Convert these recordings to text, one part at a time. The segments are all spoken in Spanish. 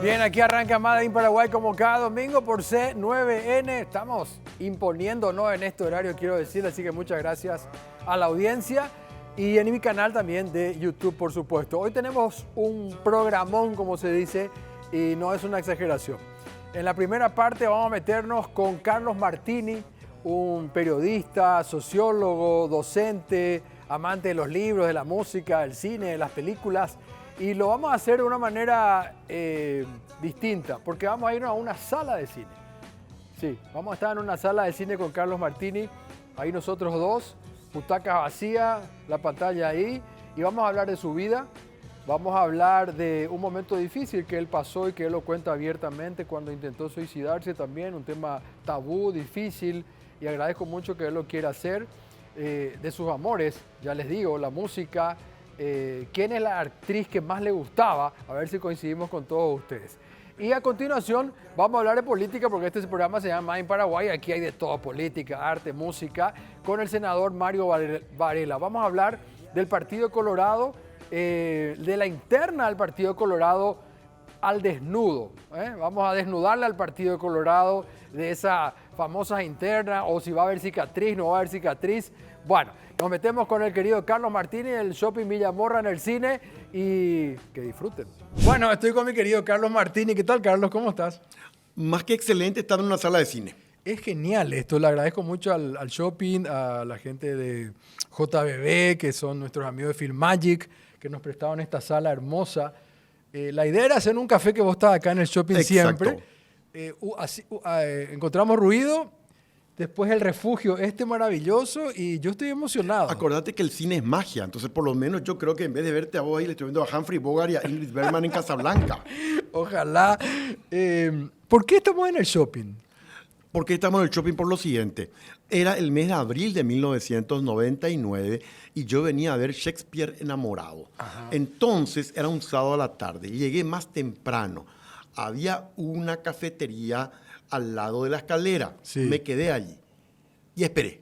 Bien, aquí arranca Made in Paraguay como cada domingo por C9N. Estamos imponiéndonos en este horario, quiero decir, así que muchas gracias a la audiencia y en mi canal también de YouTube, por supuesto. Hoy tenemos un programón, como se dice, y no es una exageración. En la primera parte vamos a meternos con Carlos Martini, un periodista, sociólogo, docente, amante de los libros, de la música, del cine, de las películas. Y lo vamos a hacer de una manera distinta, porque vamos a irnos a una sala de cine. Sí, vamos a estar en una sala de cine con Carlos Martini, ahí nosotros dos, butacas vacías, la pantalla ahí, y vamos a hablar de su vida, vamos a hablar de un momento difícil que él pasó y que él lo cuenta abiertamente cuando intentó suicidarse también, un tema tabú, difícil, y agradezco mucho que él lo quiera hacer. De sus amores, ya les digo, la música. ¿Quién es la actriz que más le gustaba? A ver si coincidimos con todos ustedes. Y a continuación vamos a hablar de política porque este programa se llama Made in Paraguay. Aquí hay de todo, política, arte, música, con el senador Mario Varela. Vamos a hablar del Partido Colorado, de la interna del Partido Colorado al desnudo. Vamos a desnudarle al Partido Colorado de esa famosa interna, o si va a haber cicatriz, no va a haber cicatriz. Bueno, nos metemos con el querido Carlos Martini, el Shopping Villamorra en el cine, y que disfruten. Bueno, estoy con mi querido Carlos Martini. ¿Qué tal, Carlos? ¿Cómo estás? Más que excelente estar en una sala de cine. Es genial esto, le agradezco mucho al Shopping, a la gente de JBB, que son nuestros amigos de Filmagic, que nos prestaron esta sala hermosa. La idea era hacer un café que vos estás acá en el Shopping. Exacto. Siempre. Encontramos ruido. Después el refugio maravilloso y yo estoy emocionado. Acordate que el cine es magia, entonces por lo menos yo creo que en vez de verte a vos ahí, le estoy viendo a Humphrey Bogart y a Ingrid Bergman en Casablanca. Ojalá. ¿Por qué estamos en el Shopping? ¿Por qué estamos en el Shopping? Por lo siguiente. Era el mes de abril de 1999 y yo venía a ver Shakespeare Enamorado. Ajá. Entonces era un sábado a la tarde. Llegué más temprano. Había una cafetería al lado de la escalera. Sí. Me quedé allí y esperé.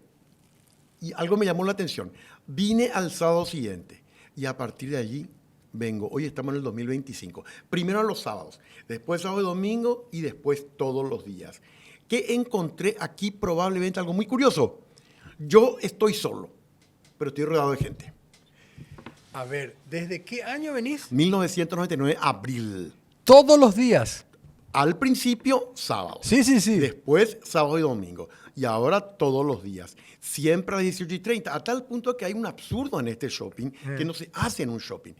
Y algo me llamó la atención. Vine al sábado siguiente y a partir de allí vengo. Hoy estamos en el 2025. Primero a los sábados, después sábado y domingo y después todos los días. ¿Qué encontré aquí? Probablemente algo muy curioso. Yo estoy solo, pero estoy rodeado de gente. A ver, ¿desde qué año venís? 1999, abril. ¿Todos los días? Al principio, sábado. Sí. Después, sábado y domingo. Y ahora, todos los días. Siempre a las 18:30. A tal punto que hay un absurdo en este shopping que no se hace en un shopping.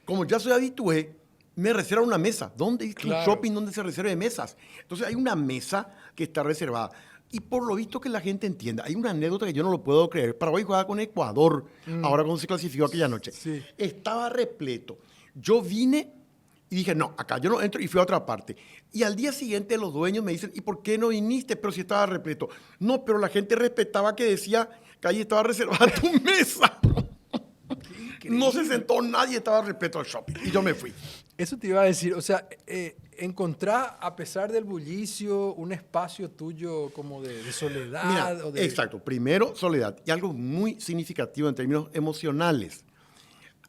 Como ya soy habitué, me reservan una mesa. ¿Dónde es un shopping donde se reserve mesas? Entonces, hay una mesa que está reservada. Y por lo visto que la gente entienda. Hay una anécdota que yo no lo puedo creer. Paraguay jugaba con Ecuador, ahora cuando se clasificó aquella noche. Sí. Estaba repleto. Yo vine y dije, no, acá yo no entro, y fui a otra parte. Y al día siguiente los dueños me dicen, ¿y por qué no viniste? Pero si estaba repleto. No, pero la gente respetaba que decía que allí estaba reservada tu mesa. No se sentó nadie, estaba repleto al shopping. Y yo me fui. Eso te iba a decir, o sea, encontrar, a pesar del bullicio, un espacio tuyo como de soledad. Mira, exacto. Primero, soledad. Y algo muy significativo en términos emocionales.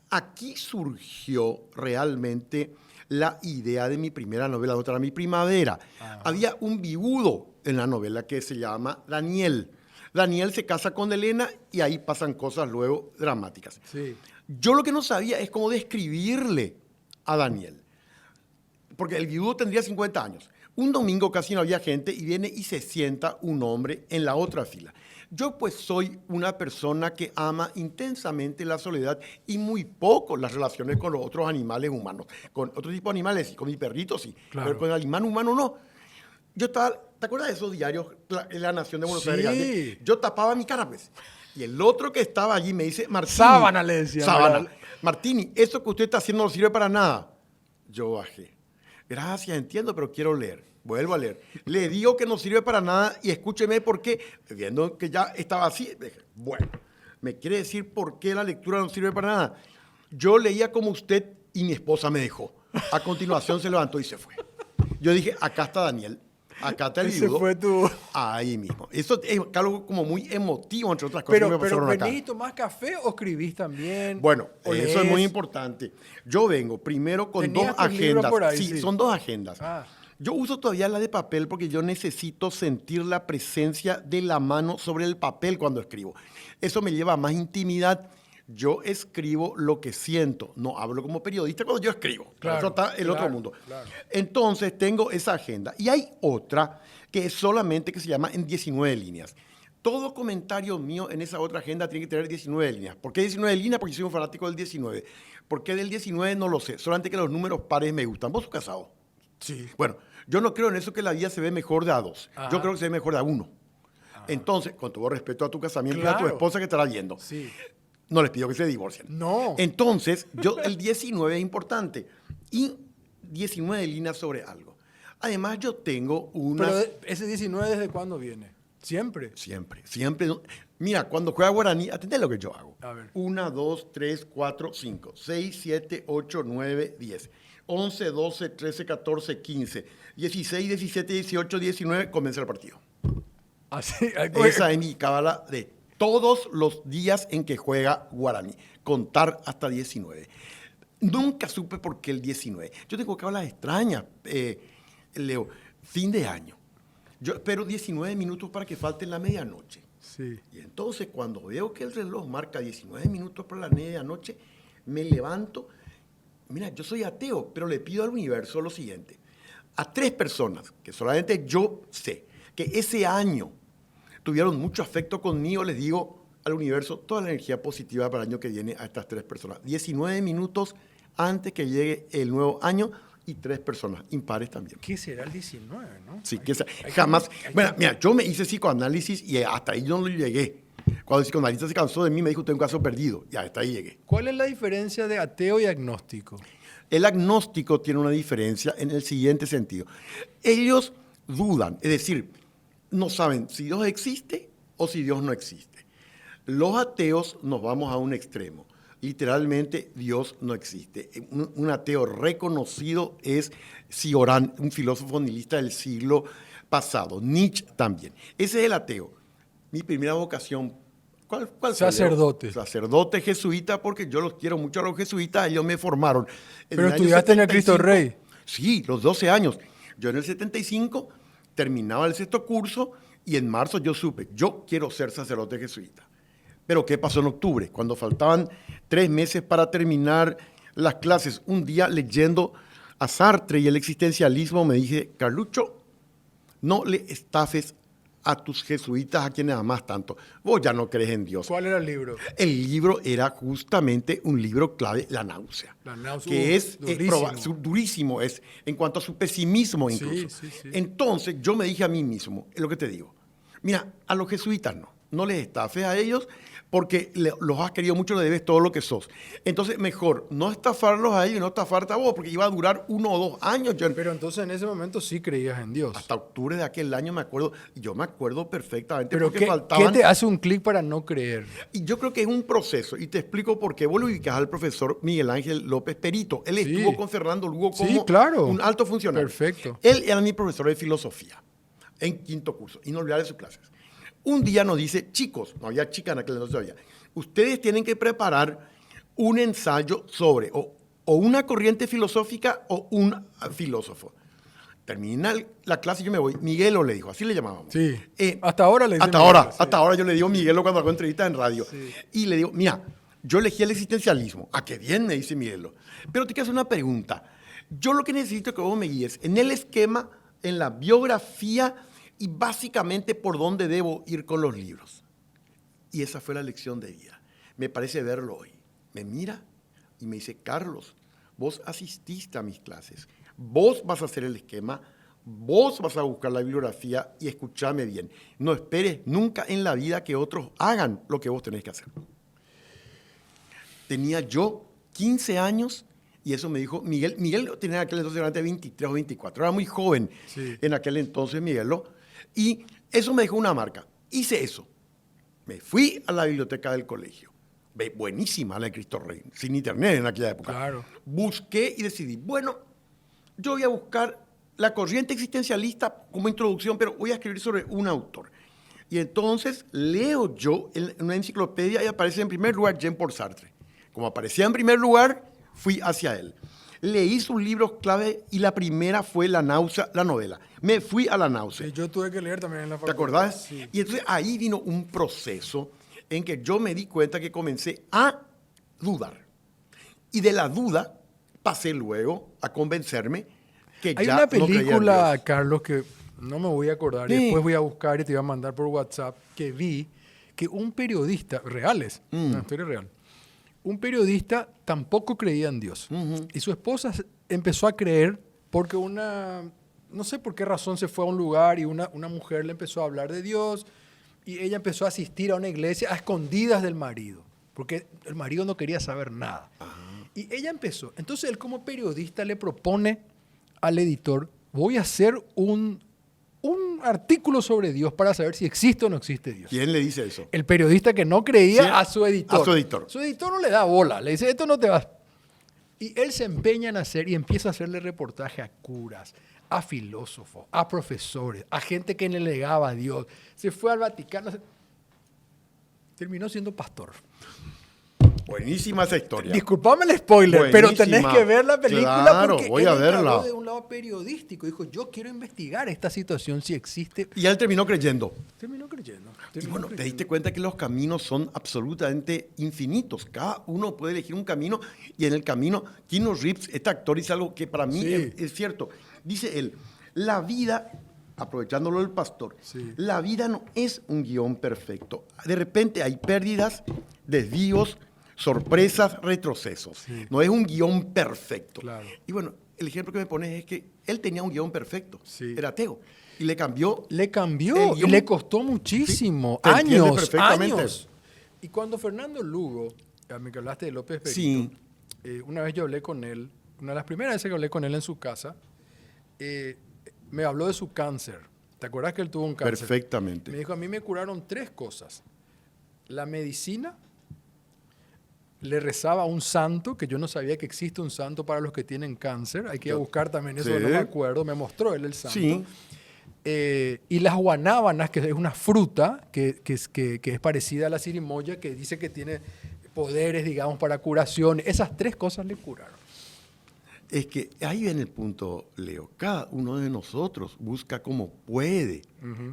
Aquí surgió realmente la idea de mi primera novela, otra, Mi Primavera. Ajá. Había un viudo en la novela que se llama Daniel. Daniel se casa con Elena y ahí pasan cosas luego dramáticas. Sí. Yo lo que no sabía es cómo describirle a Daniel, porque el viudo tendría 50 años. Un domingo casi no había gente y viene y se sienta un hombre en la otra fila. Yo pues soy una persona que ama intensamente la soledad y muy poco las relaciones con los otros animales humanos. Con otro tipo de animales sí, con mi perrito sí, claro, pero con el animal humano no. Yo estaba, ¿te acuerdas de esos diarios, La Nación de Buenos Aires? Sí. Yo tapaba mi cara, pues. Y el otro que estaba allí me dice, Martini. Sábana le decía. Sábana. Martini, eso que usted está haciendo no sirve para nada. Yo bajé. Gracias, entiendo, pero quiero leer. Vuelvo a leer. Le digo que no sirve para nada y escúcheme por qué. Viendo que ya estaba así, dije, bueno, ¿me quiere decir por qué la lectura no sirve para nada? Yo leía como usted y mi esposa me dejó. A continuación se levantó y se fue. Yo dije, acá está Daniel. acá te Ese ayudo. fue tu... Ahí mismo. Eso es algo como muy emotivo, entre otras cosas que me Pero pasaron acá. ¿venís y tomás café o escribís también? Bueno, ¿O eso es muy lees? importante. Yo vengo primero con Tenías dos tus libros agendas. por ahí, Sí, sí. son dos agendas. Ah. Yo uso todavía la de papel porque yo necesito sentir la presencia de la mano sobre el papel cuando escribo. Eso me lleva a más intimidad. Yo escribo lo que siento. No hablo como periodista cuando yo escribo. Claro, Eso está el otro claro, mundo. claro. Entonces tengo esa agenda. Y hay otra que es solamente que se llama en 19 líneas. Todo comentario mío en esa otra agenda tiene que tener 19 líneas. ¿Por qué 19 líneas? Porque soy un fanático del 19. ¿Por qué del 19? No lo sé. Solamente que los números pares me gustan. ¿Vos sos casado? Sí. Bueno, yo no creo en eso que la vida se ve mejor de a dos. Ajá. Yo creo que se ve mejor de a uno. Entonces, con todo respeto a tu casamiento y a tu Claro. esposa que estará viendo, Sí. no les pido que se divorcien. No. Entonces, el 19 es importante. Y 19 líneas sobre algo. Además, yo tengo unas... Pero ese 19, ¿desde cuándo viene? ¿Siempre? Siempre, siempre. Mira, cuando juega Guaraní, atendé lo que yo hago. A ver. 1, 2, 3, 4, 5, 6, 7, 8, 9, 10. 11, 12, 13, 14, 15, 16, 17, 18, 19, comienza el partido. Así. Esa es mi cábala de todos los días en que juega Guaraní. Contar hasta 19. Nunca supe por qué el 19. Yo tengo cábalas extrañas, Leo. Fin de año. Yo espero 19 minutos para que falte la medianoche. Sí. Y entonces cuando veo que el reloj marca 19 minutos para la medianoche, me levanto. Mira, yo soy ateo, pero le pido al universo lo siguiente. A 3 personas, que solamente yo sé, que ese año tuvieron mucho afecto conmigo, les digo al universo toda la energía positiva para el año que viene a estas 3 personas. 19 minutos antes que llegue el nuevo año y 3 personas, impares también. ¿Qué será el 19, no? Sí, jamás. Bueno, mira, yo me hice psicoanálisis y hasta ahí yo no llegué. Cuando el psicoanalista se cansó de mí, me dijo, tengo un caso perdido. Y hasta ahí llegué. ¿Cuál es la diferencia de ateo y agnóstico? El agnóstico tiene una diferencia en el siguiente sentido. Ellos dudan, es decir, no saben si Dios existe o si Dios no existe. Los ateos nos vamos a un extremo. Literalmente, Dios no existe. Un ateo reconocido es Cioran, un filósofo nihilista del siglo pasado. Nietzsche también. Ese es el ateo. Mi primera vocación, ¿cuál fue, Sacerdote. Leo? Sacerdote jesuita, porque yo los quiero mucho a los jesuitas, ellos me formaron. Pero estudiaste en el Cristo Rey. Sí, los 12 años. Yo en el 75 terminaba el 6º curso y en marzo yo supe, yo quiero ser sacerdote jesuita. Pero ¿qué pasó en octubre? Cuando faltaban 3 meses para terminar las clases, un día leyendo a Sartre y el existencialismo, me dije, Carlucho, no le estafes a tus jesuitas a quienes amás tanto. Vos ya no crees en Dios. ¿Cuál era el libro? El libro era justamente un libro clave, La náusea. La náusea, que es durísimo. durísimo, es en cuanto a su pesimismo incluso. Sí, sí, sí. Entonces yo me dije a mí mismo, es lo que te digo, mira, a los jesuitas no les estafes a ellos porque los has querido mucho, le debes todo lo que sos. Entonces mejor no estafarlos a ellos y no estafarte a vos, porque iba a durar 1 o 2 años. Pero entonces en ese momento sí creías en Dios. Hasta octubre de aquel año me acuerdo, y yo me acuerdo perfectamente Pero porque ¿qué faltaban... te hace un clic para no creer? Y yo creo que es un proceso, y te explico por qué. Vos lo ubicás al profesor Miguel Ángel López Perito. Él Sí. estuvo con Fernando Lugo como Sí, claro. un alto funcionario. Perfecto. Él era mi profesor de filosofía en 5º curso, y no olvidar de sus clases. Un día nos dice, chicos, no había chicas en aquel entonces todavía, ustedes tienen que preparar un ensayo sobre o una corriente filosófica o un filósofo. Termina la clase y yo me voy. Miguelo le dijo, así le llamábamos. Sí. Hasta ahora le dicen Hasta ahora, Miguelo, sí. hasta ahora yo le digo Miguelo cuando hago entrevistas en radio. Sí. Y le digo, mira, yo elegí el existencialismo. ¿A qué bien? Me dice Miguelo. Pero te quiero hacer una pregunta. Yo lo que necesito que vos me guíes en el esquema, en la biografía y básicamente por dónde debo ir con los libros. Y esa fue la lección de vida. Me parece verlo hoy. Me mira y me dice, Carlos, vos asististe a mis clases. Vos vas a hacer el esquema, vos vas a buscar la bibliografía y escúchame bien. No esperes nunca en la vida que otros hagan lo que vos tenés que hacer. Tenía yo 15 años y eso me dijo Miguel. Miguel tenía en aquel entonces durante 23 o 24. Era muy joven en aquel entonces, Miguelo. Y eso me dejó una marca. Hice eso. Me fui a la biblioteca del colegio. Buenísima la de Cristo Rey, sin internet en aquella época. Claro. Busqué y decidí, bueno, yo voy a buscar la corriente existencialista como introducción, pero voy a escribir sobre un autor. Y entonces leo yo en una enciclopedia y aparece en primer lugar Jean-Paul Sartre. Como aparecía en primer lugar, fui hacia él. Leí sus libros clave y la primera fue La náusea, la novela. Me fui a La náusea. Sí, yo tuve que leer también en la ¿Te facultad. acordás? Sí. Y entonces ahí vino un proceso en que yo me di cuenta que comencé a dudar. Y de la duda pasé luego a convencerme que Hay ya una no creía en película, Dios. Carlos, que no me voy a acordar y Sí. después voy a buscar y te voy a mandar por WhatsApp, que vi que un periodista, reales, una historia real, un periodista tampoco creía en Dios. Y su esposa empezó a creer porque no sé por qué razón se fue a un lugar y una mujer le empezó a hablar de Dios y ella empezó a asistir a una iglesia a escondidas del marido, porque el marido no quería saber nada. Y ella empezó. Entonces él como periodista le propone al editor, voy a hacer un artículo sobre Dios para saber si existe o no existe Dios. ¿Quién le dice eso? El periodista que no creía Sí, a su editor. a su editor. Su editor no le da bola, le dice, esto no te va. Y él se empeña en hacer y empieza a hacerle reportaje a curas, a filósofos, a profesores, a gente que le negaba a Dios. Se fue al Vaticano, terminó siendo pastor. Buenísima esa historia. Disculpame el spoiler, pero tenés Buenísima. que ver la película Claro, porque voy él a encaró verla. de un lado periodístico. Dijo, yo quiero investigar esta situación, si existe. Y él terminó creyendo. Terminó creyendo. Y bueno, te diste cuenta que los caminos son absolutamente infinitos. Cada uno puede elegir un camino y en el camino, Keanu Reeves, este actor, dice algo que para mí Sí. es cierto. Dice él, la vida, aprovechándolo del pastor, Sí. la vida no es un guión perfecto. De repente hay pérdidas, desvíos, sorpresas, retrocesos. Sí. No es un guión perfecto. Claro. Y bueno, el ejemplo que me pones es que él tenía un guión perfecto. Sí. Era ateo. Y le cambió. Le cambió El y guión- le costó muchísimo. Sí, te entiende Años, perfectamente. años. Y cuando Fernando Lugo, a mí que hablaste de López Perito, Sí. una vez yo hablé con él, una de las primeras veces que hablé con él en su casa, me habló de su cáncer. ¿Te acuerdas que él tuvo un cáncer? Perfectamente. Me dijo, a mí me curaron 3 cosas. La medicina, le rezaba a un santo, que yo no sabía que existe un santo para los que tienen cáncer. Hay que ir a buscar también eso, Sí. no me acuerdo. Me mostró él el santo. Sí. Y las guanábanas, que es una fruta que es parecida a la sirimoya, que dice que tiene poderes, digamos, para curación. Esas 3 cosas le curaron. Es que ahí viene el punto, Leo. Cada uno de nosotros busca cómo puede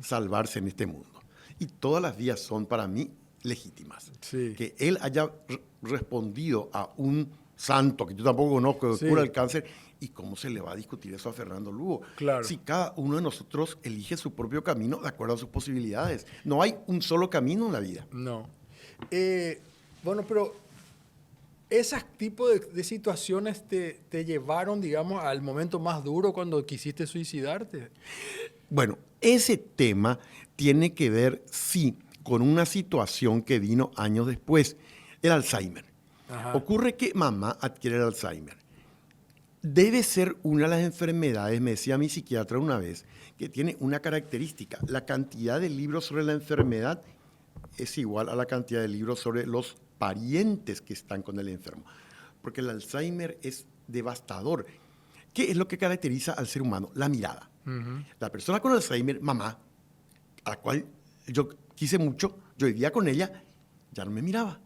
salvarse en este mundo. Y todas las vías son para mí legítimas. Sí. Que él haya respondido a un santo, que yo tampoco conozco, que Sí. cura el cáncer, ¿y cómo se le va a discutir eso a Fernando Lugo? Claro. Si cada uno de nosotros elige su propio camino de acuerdo a sus posibilidades. No hay un solo camino en la vida. No. Bueno, pero esos tipos de situaciones te llevaron, digamos, al momento más duro cuando quisiste suicidarte. Bueno, ese tema tiene que ver, sí, con una situación que vino años después, el Alzheimer. Ajá. Ocurre que mamá adquiere el Alzheimer. Debe ser una de las enfermedades, me decía mi psiquiatra una vez, que tiene una característica. La cantidad de libros sobre la enfermedad es igual a la cantidad de libros sobre los parientes que están con el enfermo. Porque el Alzheimer es devastador. ¿Qué es lo que caracteriza al ser humano? La mirada. La persona con Alzheimer, mamá, a la cual yo quise mucho, yo vivía con ella, ya no me miraba.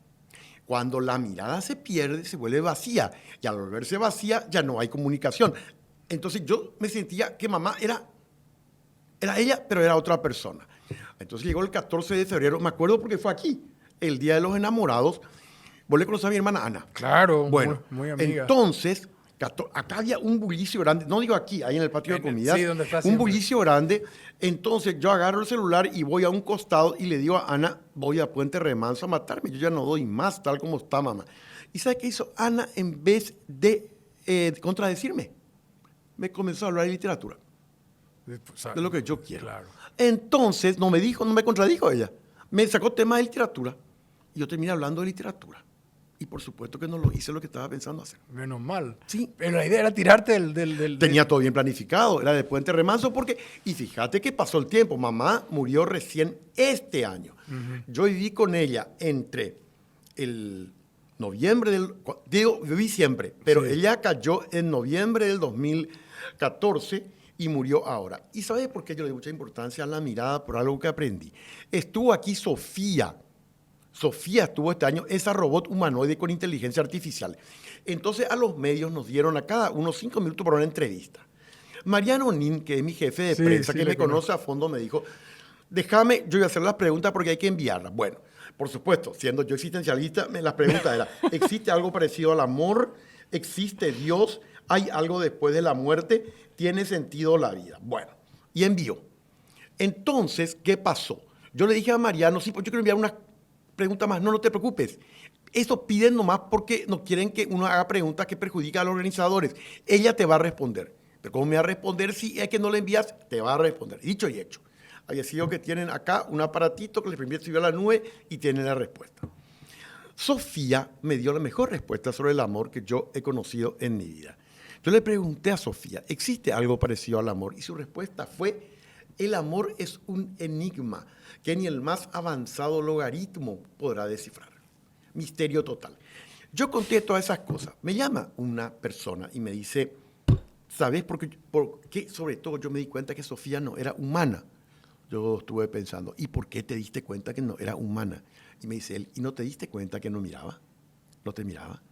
Cuando la mirada se pierde, se vuelve vacía. Y al volverse vacía, ya no hay comunicación. Entonces yo me sentía que mamá era ella, pero era otra persona. Entonces llegó el 14 de febrero, me acuerdo porque fue aquí, el Día de los Enamorados. Vos le conocés a mi hermana Ana. Claro, Bueno, muy amiga. entonces, acá había un bullicio grande, no digo aquí, ahí en el patio de comidas, sí, donde está un siempre. bullicio grande. Entonces yo agarro el celular y voy a un costado y le digo a Ana, voy a Puente Remanso a matarme, yo ya no doy más, tal como está mamá. ¿Y sabe qué hizo Ana en vez de contradecirme? Me comenzó a hablar de literatura, de lo que yo quiero. Claro. Entonces no me contradijo ella, me sacó tema de literatura y yo terminé hablando de literatura. Y por supuesto que no lo hice lo que estaba pensando hacer. Menos mal. Sí. Pero la idea era tirarte del Tenía todo bien planificado, era de Puente Remanso porque, y fíjate que pasó el tiempo, mamá murió recién este año. Yo viví con ella entre el noviembre viví siempre, pero Sí. ella cayó en noviembre del 2014 y murió ahora. ¿Y sabes por qué yo le doy mucha importancia a la mirada? Por algo que aprendí. Estuvo aquí Sofía. Sofía estuvo este año, esa robot humanoide con inteligencia artificial. Entonces a los medios nos dieron a cada unos 5 minutos para una entrevista. Mariano Nin, que es mi jefe de prensa, que me conoce a fondo, me dijo, déjame, yo voy a hacer las preguntas porque hay que enviarlas. Bueno, por supuesto, siendo yo existencialista, la pregunta era, ¿existe algo parecido al amor? ¿Existe Dios? ¿Hay algo después de la muerte? ¿Tiene sentido la vida? Bueno, y envió. Entonces, ¿qué pasó? Yo le dije a Mariano, sí, pues yo quiero enviar unas preguntas más. No, no te preocupes. Eso piden nomás porque no quieren que uno haga preguntas que perjudican a los organizadores. Ella te va a responder. Pero ¿cómo me va a responder si es que no le envías? Te va a responder. Dicho y hecho. Había sido que tienen acá un aparatito que les permite subir a la nube y tienen la respuesta. Sofía me dio la mejor respuesta sobre el amor que yo he conocido en mi vida. Yo le pregunté a Sofía, ¿existe algo parecido al amor? Y su respuesta fue, el amor es un enigma que ni el más avanzado logaritmo podrá descifrar. Misterio total. Yo conté todas esas cosas. Me llama una persona y me dice, ¿sabes por qué? Sobre todo yo me di cuenta que Sofía no era humana. Yo estuve pensando, ¿y por qué te diste cuenta que no era humana? Y me dice él, ¿y no te diste cuenta que no miraba? No te miraba.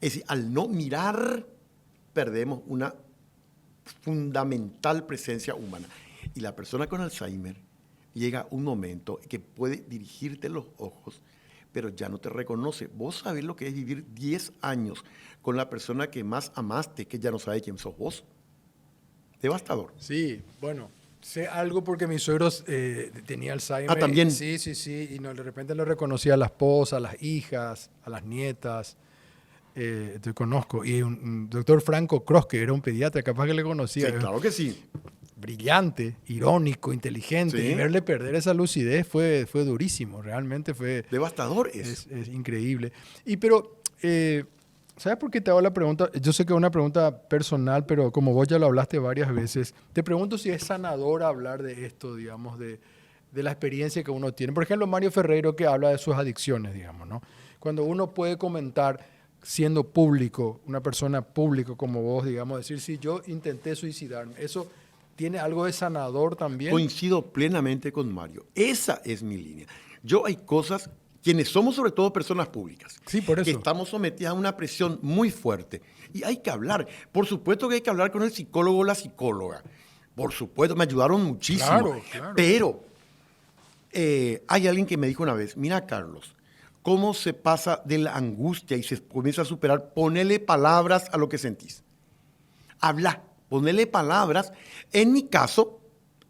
Es decir, al no mirar, perdemos una fundamental presencia humana. Y la persona con Alzheimer llega un momento que puede dirigirte los ojos, pero ya no te reconoce. Vos sabés lo que es vivir 10 años con la persona que más amaste, que ya no sabe quién sos vos. Devastador. Sí, bueno, sé algo porque mi suegro tenía Alzheimer. Ah, ¿también? Sí, y no, de repente lo reconocía a la esposa, a las hijas, a las nietas. Te conozco. Y un doctor Franco Cross, que era un pediatra, capaz que le conocía. Sí, claro que sí. Brillante, irónico, inteligente. Sí. Y verle perder esa lucidez fue durísimo. Realmente fue... Devastador es increíble. Pero, ¿sabes por qué te hago la pregunta? Yo sé que es una pregunta personal, pero como vos ya lo hablaste varias veces, te pregunto si es sanador hablar de esto, digamos, de la experiencia que uno tiene. Por ejemplo, Mario Ferreiro, que habla de sus adicciones, digamos, ¿no? Cuando uno puede comentar, siendo público, una persona público como vos, digamos, decir, sí, yo intenté suicidarme, eso tiene algo de sanador también. Coincido plenamente con Mario. Esa es mi línea. Yo hay cosas, quienes somos sobre todo personas públicas, Sí, por eso. que estamos sometidas a una presión muy fuerte. Y hay que hablar. Por supuesto que hay que hablar con el psicólogo o la psicóloga. Por supuesto, me ayudaron muchísimo. Claro. Pero hay alguien que me dijo una vez, mira, Carlos, cómo se pasa de la angustia y se comienza a superar, ponele palabras a lo que sentís. Habla, ponele palabras. En mi caso,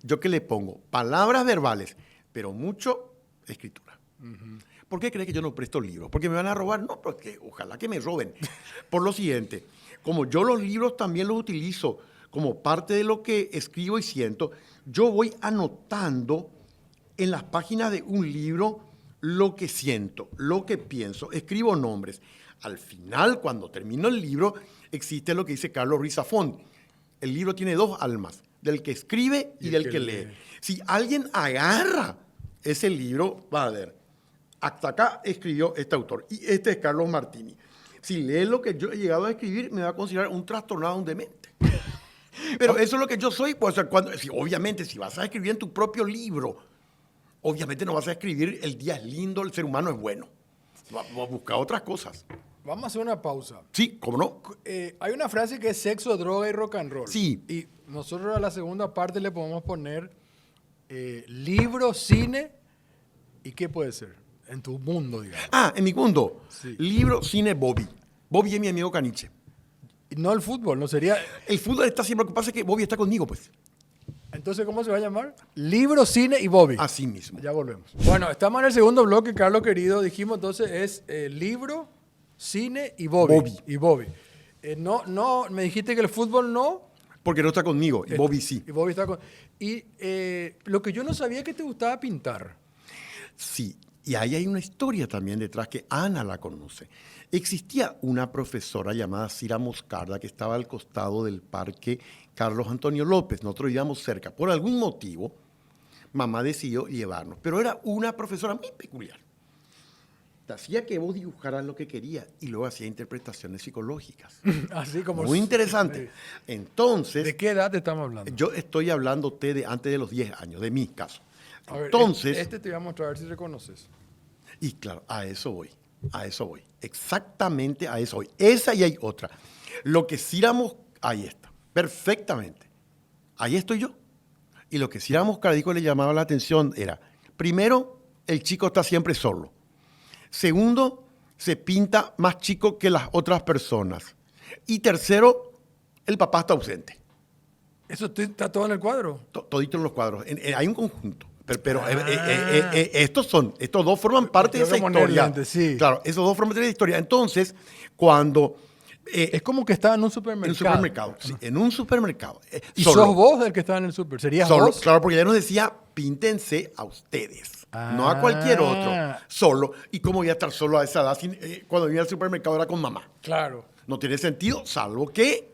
¿yo qué le pongo? Palabras verbales, pero mucho escritura. ¿Por qué crees que yo no presto libros? ¿Porque me van a robar? No, porque ojalá que me roben. Por lo siguiente, como yo los libros también los utilizo como parte de lo que escribo y siento, yo voy anotando en las páginas de un libro lo que siento, lo que pienso, escribo nombres. Al final, cuando termino el libro, existe lo que dice Carlos Ruiz Zafón. El libro tiene 2 almas, del que escribe y del que lee. Si alguien agarra ese libro, va a ver, hasta acá escribió este autor, y este es Carlos Martini. Si lee lo que yo he llegado a escribir, me va a considerar un trastornado, un demente. Pero eso es lo que yo soy. Pues, obviamente, si vas a escribir en tu propio libro, obviamente no vas a escribir el día es lindo, el ser humano es bueno. Vamos a buscar otras cosas. Vamos a hacer una pausa. Sí, ¿cómo no? Hay una frase que es sexo, droga y rock and roll. Sí. Y nosotros a la segunda parte le podemos poner libro, cine y ¿qué puede ser? En tu mundo, digamos. Ah, en mi mundo. Sí. Libro, cine, Bobby. Bobby es mi amigo caniche. No el fútbol, ¿no sería? El fútbol está siempre, lo que pasa es que Bobby está conmigo, pues. Entonces, ¿cómo se va a llamar? Libro, cine y Bobby. Así mismo. Ya volvemos. Bueno, estamos en el segundo bloque, Carlos querido. Dijimos entonces es libro, cine y Bobby. Y Bobby. No, me dijiste que el fútbol no. Porque no está conmigo, y Bobby sí. Y Bobby está con... Y lo que yo no sabía es que te gustaba pintar. Sí, y ahí hay una historia también detrás que Ana la conoce. Existía una profesora llamada Cira Moscarda que estaba al costado del parque Carlos Antonio López. Nosotros vivíamos cerca. Por algún motivo, mamá decidió llevarnos. Pero era una profesora muy peculiar. Te hacía que vos dibujaras lo que querías y luego hacía interpretaciones psicológicas. Así como... Muy interesante. Entonces, ¿De qué edad estamos hablando? yo estoy hablándote de antes de los 10 años, de mi caso. A ver, Entonces, este te voy a mostrar a ver si reconoces. y claro, a eso voy, exactamente a eso voy. Esa y hay otra. Lo que sí éramos, ahí está, perfectamente. Ahí estoy yo. Y lo que sí éramos Cardico le llamaba la atención era, primero, el chico está siempre solo. Segundo, se pinta más chico que las otras personas. Y tercero, el papá está ausente. ¿Eso está todo en el cuadro? Todito en los cuadros. Hay un conjunto. Estos dos forman parte de esa historia. Lentes, sí. Claro, esos dos forman parte de la historia. Entonces, cuando... es como que estaba en un supermercado. En un supermercado, sí, en un supermercado. ¿Y sos vos el que estaba en el super? ¿Serías solo, vos? claro, porque ya nos decía, píntense a ustedes, no a cualquier otro, solo. ¿Y cómo voy a estar solo a esa edad? Cuando vine al supermercado era con mamá. Claro. No tiene sentido, salvo que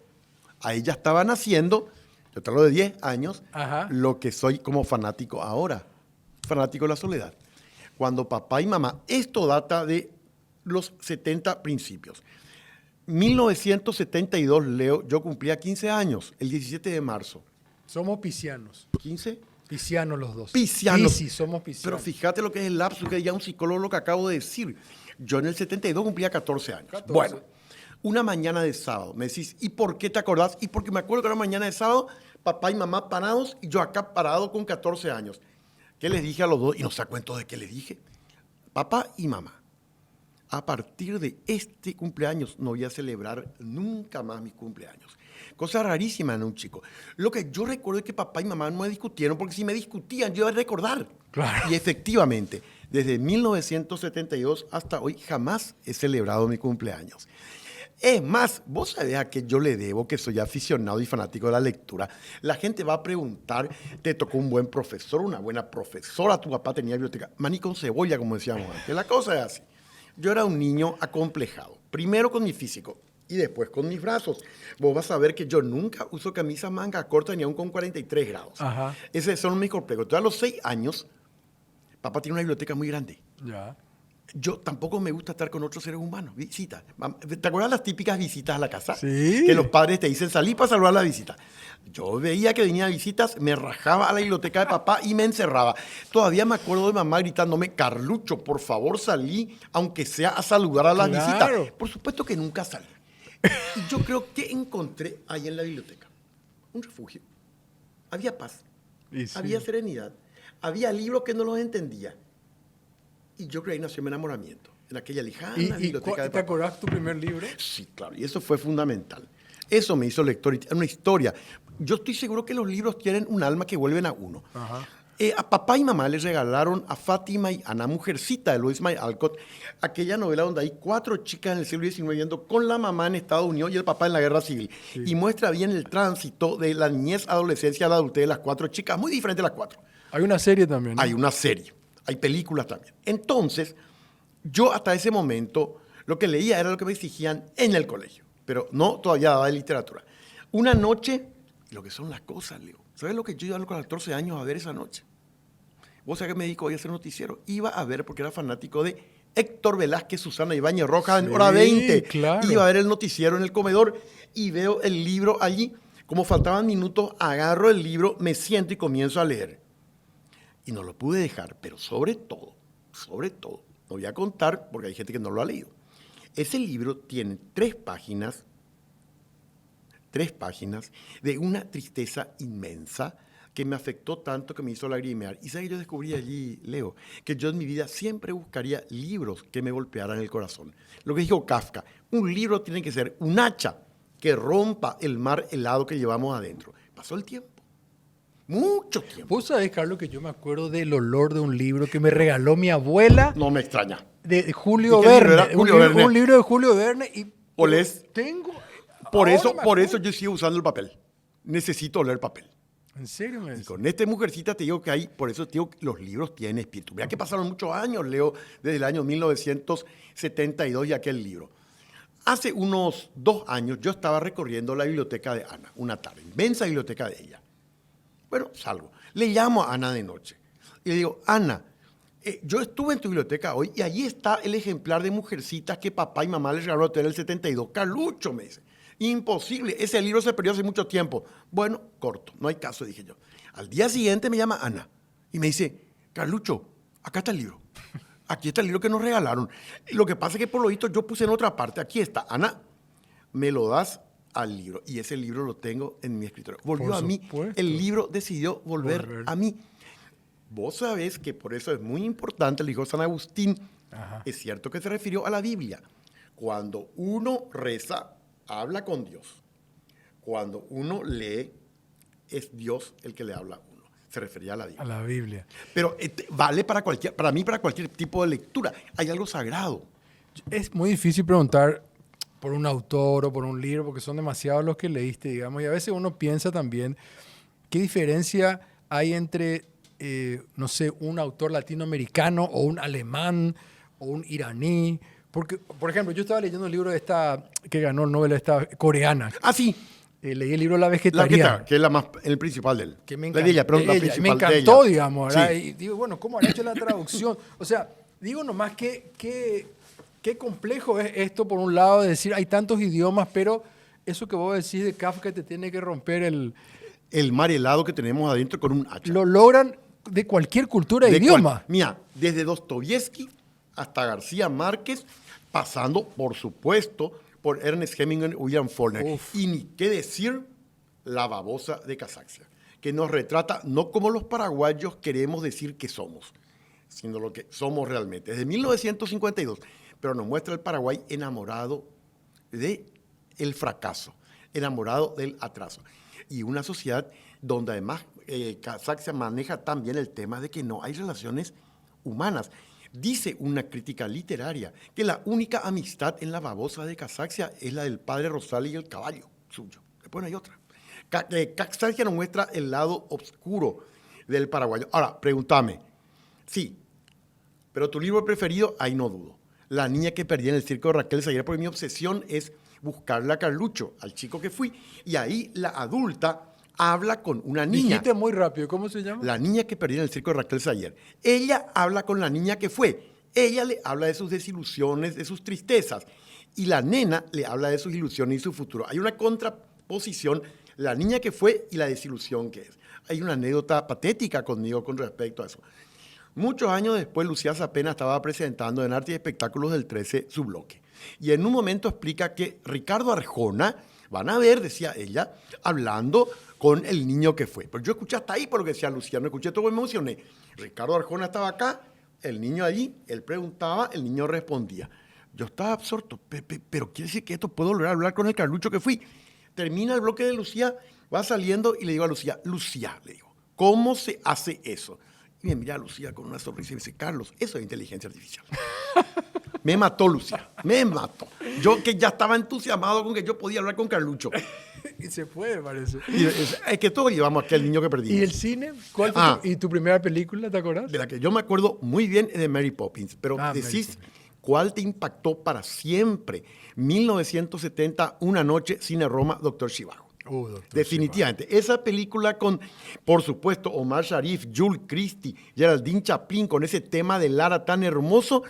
ahí ya estaban haciendo, yo te hablo de 10 años, lo que soy como fanático ahora, fanático de la soledad. Cuando papá y mamá, esto data de los 70 principios. 1972, Leo, yo cumplía 15 años, el 17 de marzo. Somos piscianos. ¿15? Piscianos los dos. Piscianos. Sí, somos piscianos. Pero fíjate lo que es el lapso, que ya un psicólogo lo que acabo de decir. Yo en el 72 cumplía 14 años. 14. Bueno, una mañana de sábado, me decís, ¿y por qué te acordás? Y porque me acuerdo que era mañana de sábado, papá y mamá parados y yo acá parado con 14 años. ¿Qué les dije a los dos? Y no se cuento de qué les dije. Papá y mamá, a partir de este cumpleaños no voy a celebrar nunca más mis cumpleaños. Cosa rarísima en un chico. Lo que yo recuerdo es que papá y mamá no me discutieron, porque si me discutían yo iba a recordar. Claro. Y efectivamente, desde 1972 hasta hoy jamás he celebrado mi cumpleaños. Es más, vos sabés a qué yo le debo que soy aficionado y fanático de la lectura. La gente va a preguntar, ¿te tocó un buen profesor, una buena profesora? ¿Tu papá tenía biblioteca? Maní con cebolla, como decíamos antes. La cosa es así. Yo era un niño acomplejado, primero con mi físico y después con mis brazos. Vos vas a ver que yo nunca uso camisa manga corta ni aún con 43 grados. Ajá. Esos son mis complejos. Entonces, a los 6 años, papá tiene una biblioteca muy grande. Ya. Yo tampoco me gusta estar con otros seres humanos, visitas. ¿Te acuerdas las típicas visitas a la casa? Sí. Que los padres te dicen, salí para saludar a la visita. Yo veía que venían visitas, me rajaba a la biblioteca de papá y me encerraba. Todavía me acuerdo de mamá gritándome, Carlucho, por favor salí, aunque sea a saludar a las visitas. Por supuesto que nunca salí. Y yo creo que encontré ahí en la biblioteca un refugio. Había paz, había serenidad, había libros que no los entendía. Y yo creo que ahí nació mi enamoramiento, en aquella lejana biblioteca de papá. ¿Te acordás tu primer libro? Sí, claro, y eso fue fundamental. Eso me hizo lector, una historia. Yo estoy seguro que los libros tienen un alma que vuelven a uno. Ajá. A papá y mamá les regalaron a Fátima y Ana, Mujercita, de Louis May Alcott, aquella novela donde hay 4 chicas en el siglo XIX viviendo con la mamá en Estados Unidos y el papá en la guerra civil. Sí. Y muestra bien el tránsito de la niñez, adolescencia a la adultez de las 4 chicas, muy diferente las 4. Hay una serie también, ¿no? Hay una serie, hay películas también. Entonces, yo hasta ese momento lo que leía era lo que me exigían en el colegio, pero no todavía daba de literatura. Una noche, lo que son las cosas, Leo. ¿Sabes lo que yo iba a los 14 años a ver esa noche? Vos sabés que me dedico hoy a hacer noticiero. Iba a ver, porque era fanático de Héctor Velázquez, Susana Ibáñez Rojas, en hora 20. Claro. Iba a ver el noticiero en el comedor y veo el libro allí. Como faltaban minutos, agarro el libro, me siento y comienzo a leer. Y no lo pude dejar, pero sobre todo, no voy a contar porque hay gente que no lo ha leído. Ese libro tiene 3 páginas de una tristeza inmensa que me afectó tanto que me hizo lagrimear. Y sabes, yo descubrí allí, Leo, que yo en mi vida siempre buscaría libros que me golpearan el corazón. Lo que dijo Kafka, un libro tiene que ser un hacha que rompa el mar helado que llevamos adentro. Pasó el tiempo. Mucho tiempo. Vos sabés, Carlos, que yo me acuerdo del olor de un libro que me regaló mi abuela. No me extraña. De Julio Verne. Un libro de Julio Verne. Y ¿olés? Tengo... Por eso yo sigo usando el papel. Necesito oler papel. ¿En serio me decís? Y con esta Mujercita te digo que hay, por eso te digo que los libros tienen espíritu. Mira que pasaron muchos años, Leo, desde el año 1972 y aquel libro. Hace unos 2 años yo estaba recorriendo la biblioteca de Ana, una tarde, inmensa biblioteca de ella. Bueno, salgo. Le llamo a Ana de noche y le digo, Ana, Yo estuve en tu biblioteca hoy y allí está el ejemplar de Mujercitas que papá y mamá les regaló a el 72. Carlucho, me dice. Imposible, ese libro se perdió hace mucho tiempo. Bueno, corto, no hay caso, dije yo. Al día siguiente me llama Ana y me dice, Carlucho, acá está el libro. Aquí está el libro que nos regalaron. Lo que pasa es que por lo visto yo puse en otra parte. Aquí está. Ana, me lo das al libro. Y ese libro lo tengo en mi escritorio. Volvió a mí. El libro decidió volver a mí. Vos sabés que por eso es muy importante, le dijo San Agustín. Ajá. Es cierto que se refirió a la Biblia. Cuando uno reza, habla con Dios. Cuando uno lee, es Dios el que le habla a uno. Se refería a la Biblia. A la Biblia. Pero vale para mí, para cualquier tipo de lectura. Hay algo sagrado. Es muy difícil preguntar por un autor o por un libro, porque son demasiados los que leíste, digamos. Y a veces uno piensa también, ¿qué diferencia hay entre, no sé, un autor latinoamericano o un alemán o un iraní? Porque, por ejemplo, yo estaba leyendo el libro de esta, que ganó el Nobel, esta coreana. Ah, sí. Leí el libro La Vegetariana. Que es el principal de él. Que me encantó, me encantó, digamos. ¿Verdad? Sí. Y digo, bueno, ¿cómo han hecho la traducción? O sea, digo nomás qué complejo es esto, por un lado, de decir, hay tantos idiomas, pero eso que vos decís de Kafka te tiene que romper el mar helado que tenemos adentro con un hacha. Lo logran de cualquier cultura de idioma. Mira, desde Dostoyevsky hasta García Márquez, pasando, por supuesto, por Ernest Hemingway, William Faulkner. Uf. Y ni qué decir La babosa de Casaxia, que nos retrata no como los paraguayos queremos decir que somos, sino lo que somos realmente. Desde 1952, pero nos muestra el Paraguay enamorado del fracaso, enamorado del atraso. Y una sociedad donde además Casaxia maneja también el tema de que no hay relaciones humanas. Dice una crítica literaria que la única amistad en La babosa de Casaxia es la del padre Rosales y el caballo suyo. Después no hay otra. Casaxia nos muestra el lado oscuro del paraguayo. Ahora, pregúntame. Sí, pero tu libro preferido, ahí no dudo. La niña que perdí en el circo de Raquel Sayer, porque mi obsesión es buscarle a Carlucho, al chico que fui, y ahí la adulta habla con una niña. Dijiste muy rápido, ¿cómo se llama? La niña que perdí en el circo de Raquel Sayer. Ella habla con la niña que fue. Ella le habla de sus desilusiones, de sus tristezas. Y la nena le habla de sus ilusiones y su futuro. Hay una contraposición, la niña que fue y la desilusión que es. Hay una anécdota patética conmigo con respecto a eso. Muchos años después, Lucía Zapena estaba presentando en Arte y Espectáculos del 13 su bloque. Y en un momento explica que Ricardo Arjona, van a ver, decía ella, hablando con el niño que fue. Pero yo escuché hasta ahí por lo que decía Lucía, no escuché todo, me emocioné. Ricardo Arjona estaba acá, el niño allí, él preguntaba, el niño respondía. Yo estaba absorto, pero quiere decir que esto puedo volver a hablar con el Carlucho que fui. Termina el bloque de Lucía, va saliendo y le digo a Lucía, le digo, ¿cómo se hace eso? Y me mira a Lucía con una sonrisa y me dice, Carlos, eso es inteligencia artificial. Me mató Lucía, me mató. Yo que ya estaba entusiasmado con que yo podía hablar con Carlucho. Y se fue, parece. Y es que todos llevamos a aquel niño que perdimos. ¿Y el cine? ¿Cuál fue ¿Y tu primera película, te acordás? De la que yo me acuerdo muy bien es de Mary Poppins. Pero decís, ¿cuál te impactó para siempre? 1970, Una noche, Cine Roma, Dr. Zhivago. Definitivamente. Zhivago. Esa película con, por supuesto, Omar Sharif, Jules Christie, Geraldine Chaplin, con ese tema de Lara tan hermoso,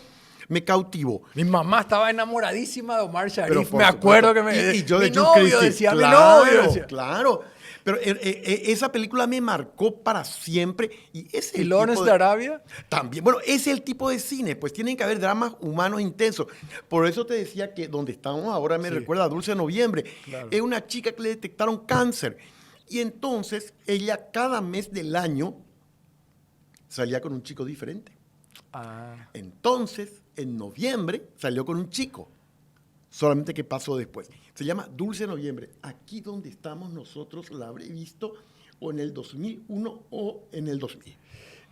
me cautivó. Mi mamá estaba enamoradísima de Omar Sharif. Me acuerdo que me... Y yo mi de novio Christie, decía, claro, mi novio decía. Claro. Pero esa película me marcó para siempre. ¿Y Lawrence de Arabia? También. Bueno, ese es el tipo de cine. Pues tienen que haber dramas humanos intensos. Por eso te decía que donde estamos ahora me recuerda a Dulce Noviembre. Claro. Es una chica que le detectaron cáncer. Y entonces ella cada mes del año salía con un chico diferente. Entonces, en noviembre salió con un chico. Solamente que pasó después. Se llama Dulce Noviembre. Aquí donde estamos nosotros la habré visto o en el 2001 o en el 2000.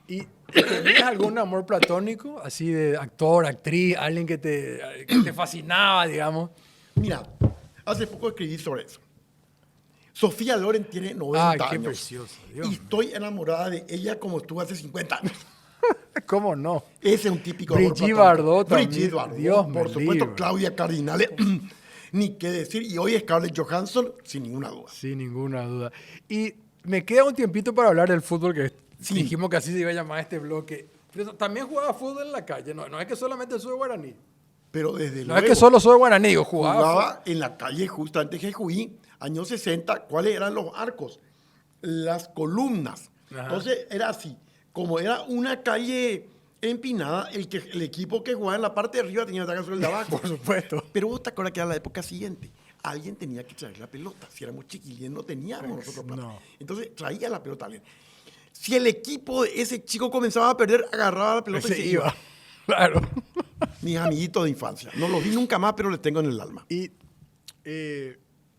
¿Y tenías algún amor platónico? Así de actor, actriz, alguien que te fascinaba, digamos. Mira, hace poco escribí sobre eso. Sofía Loren tiene 90 años. Qué preciosa. Y estoy enamorada de ella como estuve hace 50 años. ¿Cómo no? Ese es un típico Brigitte Bardot también. Brigitte Bardot, Dios por supuesto, libre. Claudia Cardinale, ni qué decir. Y hoy Scarlett Johansson, sin ninguna duda. Sin ninguna duda. Y me queda un tiempito para hablar del fútbol, que dijimos que así se iba a llamar este bloque. Pero también jugaba fútbol en la calle, no es que solamente soy guaraní. Pero desde No luego... es que solo soy guaraní, yo Jugaba en la calle justo antes de Juí, años 60, ¿cuáles eran los arcos? Las columnas. Ajá. Entonces era así, como era una calle empinada, el equipo que jugaba en la parte de arriba tenía que atacar sobre el de abajo. Por supuesto. Pero vos te acuerdas que era la época siguiente. Alguien tenía que traer la pelota. Si éramos chiquilines, no teníamos nosotros plata. No. Entonces traía la pelota alguien. Si el equipo de ese chico comenzaba a perder, agarraba la pelota y se iba. Claro. Mis amiguitos de infancia. No los vi nunca más, pero les tengo en el alma. Y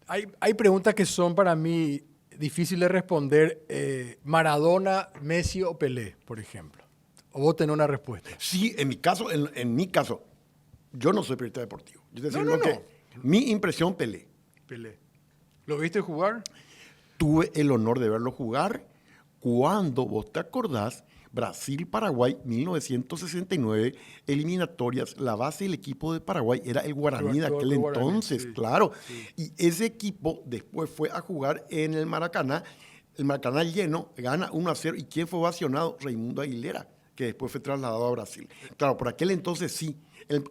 hay preguntas que son para mí difíciles de responder. Maradona, Messi o Pelé, por ejemplo. ¿O vos tenés una respuesta? Sí, en mi caso, yo no soy periodista deportivo. Yo te digo No. que mi impresión, Pelé. Pelé. ¿Lo viste jugar? Tuve el honor de verlo jugar cuando, vos te acordás, Brasil-Paraguay, 1969, eliminatorias, la base del equipo de Paraguay era el Guaraní de aquel entonces, sí, claro. Sí. Y ese equipo después fue a jugar en el Maracaná lleno, gana 1-0. ¿Y quién fue ovacionado? Raimundo Aguilera, que después fue trasladado a Brasil. Claro, por aquel entonces sí,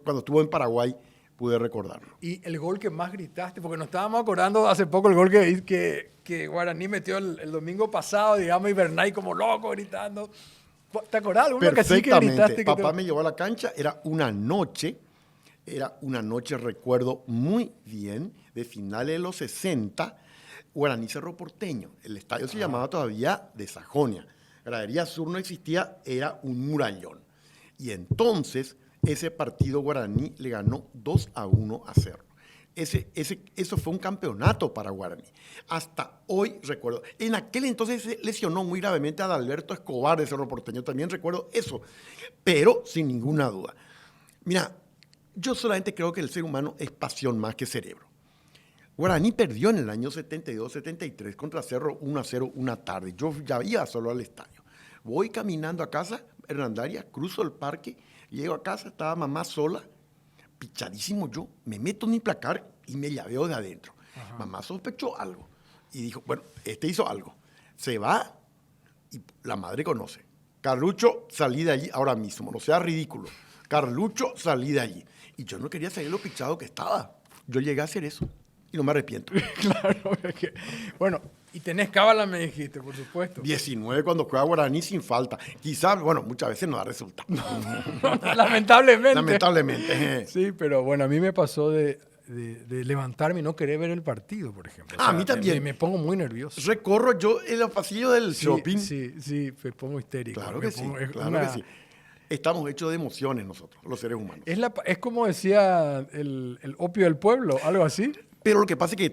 cuando estuvo en Paraguay, pude recordarlo. Y el gol que más gritaste, porque nos estábamos acordando hace poco el gol que Guaraní metió el domingo pasado, digamos, y Bernay como loco gritando. ¿Te acordás? Alguno que así que gritaste? Papá me llevó a la cancha, era una noche, recuerdo muy bien, de finales de los 60, Guaraní Cerro Porteño. El estadio se llamaba todavía de Sajonia. Gradería Sur no existía, era un murallón. Y entonces ese partido Guaraní le ganó 2-1 a Cerro. Eso fue un campeonato para Guaraní. Hasta hoy recuerdo. En aquel entonces se lesionó muy gravemente a Adalberto Escobar de Cerro Porteño. También recuerdo eso. Pero sin ninguna duda. Mira, yo solamente creo que el ser humano es pasión más que cerebro. Guaraní perdió en el año 72-73 contra Cerro 1-0 una tarde. Yo ya iba solo al estadio. Voy caminando a casa, Hernandaria, cruzo el parque, llego a casa, estaba mamá sola, pichadísimo yo, me meto en mi placar y me llaveo de adentro. Ajá. Mamá sospechó algo y dijo, bueno, hizo algo. Se va y la madre conoce. Carlucho, salí de allí ahora mismo, no sea ridículo. Carlucho, salí de allí. Y yo no quería salir lo pichado que estaba. Yo llegué a hacer eso y no me arrepiento. Claro, bueno, y tenés cábala, me dijiste, por supuesto. 19 cuando juega Guaraní sin falta. Quizás, bueno, muchas veces no da resultado. Lamentablemente. Lamentablemente. Sí, pero bueno, a mí me pasó de levantarme y no querer ver el partido, por ejemplo. A mí también. Me pongo muy nervioso. Recorro yo en los pasillos del shopping. Sí, me pongo histérico. Claro que sí. Estamos hechos de emociones nosotros, los seres humanos. Es como decía el opio del pueblo, algo así. Pero lo que pasa es que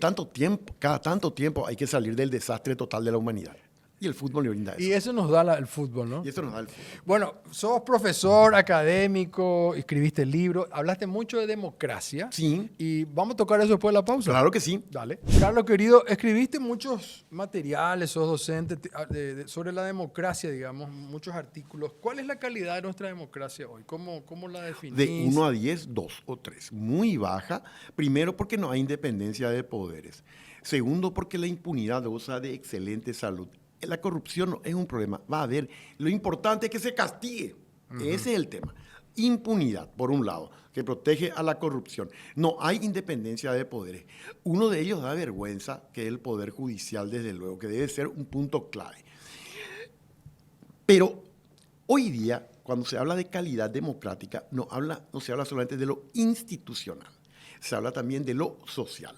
cada tanto tiempo hay que salir del desastre total de la humanidad. Y el fútbol le brinda eso. Y eso nos da el fútbol, ¿no? Y eso nos da el fútbol. Bueno, sos profesor académico, escribiste libros, hablaste mucho de democracia. Sí. Y vamos a tocar eso después de la pausa. Claro que sí. Dale. Carlos, querido, escribiste muchos materiales, sos docente sobre la democracia, digamos, muchos artículos. ¿Cuál es la calidad de nuestra democracia hoy? ¿Cómo la definís? De 1 a 10, 2 o 3. Muy baja. Primero, porque no hay independencia de poderes. Segundo, porque la impunidad goza de excelente salud. La corrupción no es un problema, va a haber. Lo importante es que se castigue. Ese es el tema. Impunidad, por un lado, que protege a la corrupción. No hay independencia de poderes. Uno de ellos da vergüenza, que es el Poder Judicial, desde luego, que debe ser un punto clave. Pero hoy día, cuando se habla de calidad democrática, no se habla solamente de lo institucional, se habla también de lo social.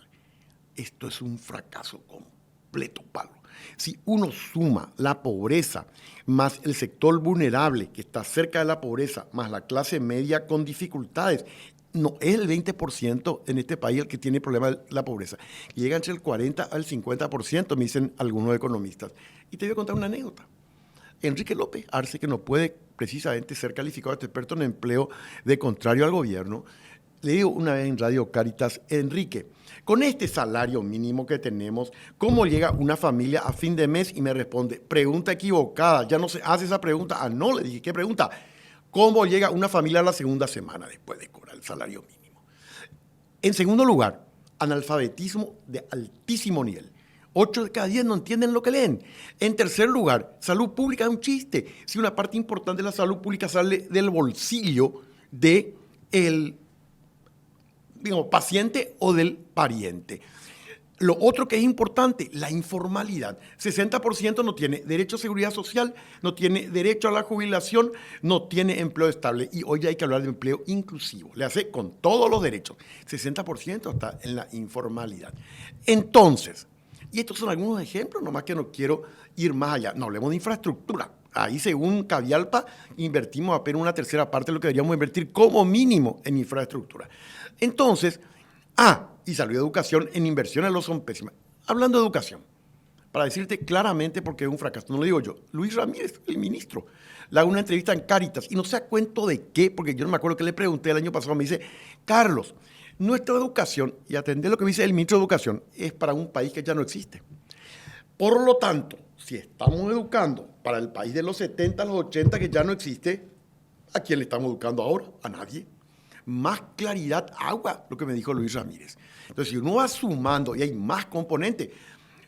Esto es un fracaso completo, palo. Si uno suma la pobreza más el sector vulnerable que está cerca de la pobreza, más la clase media con dificultades, no es el 20% en este país el que tiene problema de la pobreza. Llega entre el 40 al 50%, me dicen algunos economistas. Y te voy a contar una anécdota. Enrique López Arce, que no puede precisamente ser calificado de experto en empleo de contrario al gobierno, le digo una vez en Radio Cáritas, Enrique, con este salario mínimo que tenemos, ¿cómo llega una familia a fin de mes? Y me responde, pregunta equivocada, ya no se hace esa pregunta. Ah, no, le dije, ¿qué pregunta? ¿Cómo llega una familia a la segunda semana después de cobrar el salario mínimo? En segundo lugar, analfabetismo de altísimo nivel. 8 de cada 10 no entienden lo que leen. En tercer lugar, salud pública es un chiste. Si una parte importante de la salud pública sale del bolsillo del paciente o del pariente. Lo otro que es importante, la informalidad. 60% no tiene derecho a seguridad social, no tiene derecho a la jubilación, no tiene empleo estable. Y hoy hay que hablar de empleo inclusivo. Le hace con todos los derechos. 60% está en la informalidad. Entonces, y estos son algunos ejemplos, nomás que no quiero ir más allá. No hablemos de infraestructura. Ahí, según Cavialpa, invertimos apenas una tercera parte de lo que deberíamos invertir como mínimo en infraestructura. Entonces, y salud y educación en inversiones lo son pésimas. Hablando de educación, para decirte claramente porque es un fracaso, no lo digo yo, Luis Ramírez, el ministro, le hago una entrevista en Cáritas y no sé a cuento de qué, porque yo no me acuerdo que le pregunté el año pasado, me dice, Carlos, nuestra educación, y atender lo que dice el ministro de Educación, es para un país que ya no existe. Por lo tanto, si estamos educando para el país de los 70, los 80, que ya no existe, ¿a quién le estamos educando ahora? A nadie. Más claridad, agua, lo que me dijo Luis Ramírez. Entonces, si uno va sumando y hay más componentes,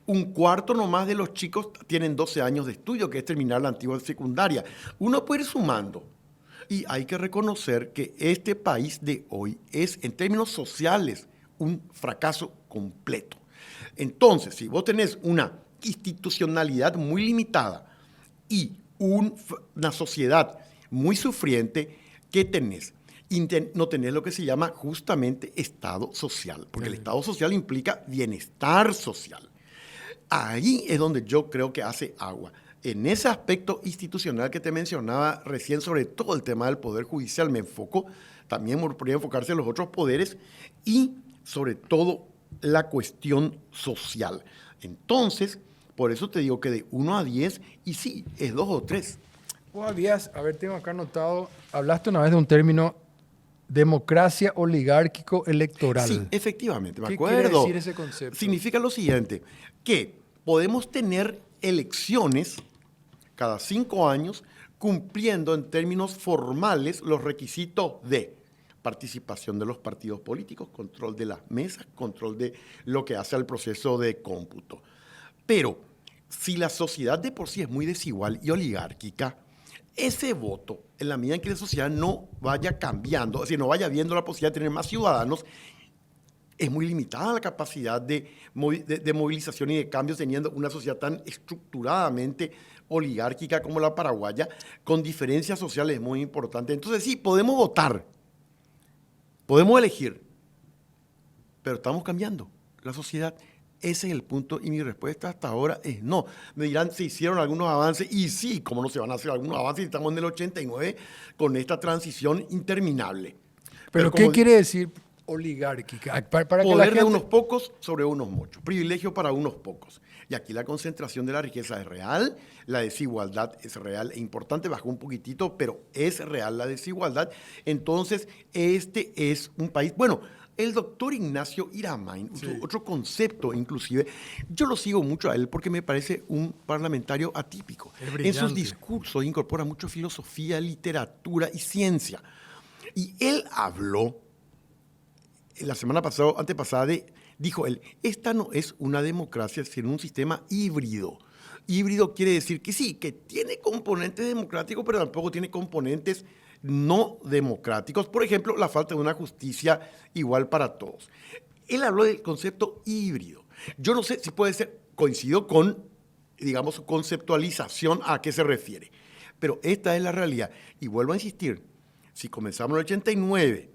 un cuarto nomás de los chicos tienen 12 años de estudio, que es terminar la antigua secundaria. Uno puede ir sumando. Y hay que reconocer que este país de hoy es, en términos sociales, un fracaso completo. Entonces, si vos tenés una institucionalidad muy limitada y una sociedad muy sufriente, ¿qué tenés? No tenés lo que se llama justamente Estado social, porque el Estado social implica bienestar social. Ahí es donde yo creo que hace agua. En ese aspecto institucional que te mencionaba recién, sobre todo el tema del Poder Judicial, me enfoco, también podría enfocarse en los otros poderes y sobre todo la cuestión social. Entonces, por eso te digo que de 1 a 10, y sí, es 2 o 3. Vos habías, tengo acá anotado, hablaste una vez de un término, democracia oligárquico-electoral. Sí, efectivamente, me acuerdo. ¿Qué quiere decir ese concepto? Significa lo siguiente, que podemos tener elecciones cada 5 años cumpliendo en términos formales los requisitos de participación de los partidos políticos, control de las mesas, control de lo que hace al proceso de cómputo. Pero si la sociedad de por sí es muy desigual y oligárquica, ese voto, en la medida en que la sociedad no vaya cambiando, es decir, no vaya viendo la posibilidad de tener más ciudadanos, es muy limitada la capacidad de movilización y de cambios teniendo una sociedad tan estructuradamente oligárquica como la paraguaya, con diferencias sociales muy importantes. Entonces sí, podemos votar, podemos elegir, pero estamos cambiando la sociedad. Ese es el punto y mi respuesta hasta ahora es no. Me dirán, se hicieron algunos avances y sí, ¿cómo no se van a hacer algunos avances si estamos en el 89 con esta transición interminable? ¿Pero qué quiere decir oligárquica? Para poder que la gente... de unos pocos sobre unos muchos, privilegio para unos pocos. Y aquí la concentración de la riqueza es real, la desigualdad es real e importante, bajó un poquitito, pero es real la desigualdad. Entonces, este es un país... Bueno, el doctor Ignacio Iramain, otro concepto inclusive, yo lo sigo mucho a él porque me parece un parlamentario atípico. En sus discursos incorpora mucho filosofía, literatura y ciencia. Y él habló, la semana pasada, antepasada, dijo él, esta no es una democracia, sino un sistema híbrido. Híbrido quiere decir que sí, que tiene componentes democráticos, pero tampoco tiene componentes no democráticos. Por ejemplo, la falta de una justicia igual para todos. Él habló del concepto híbrido. Yo no sé si puede ser, coincido con, digamos, su conceptualización a qué se refiere. Pero esta es la realidad. Y vuelvo a insistir, si comenzamos en el 89,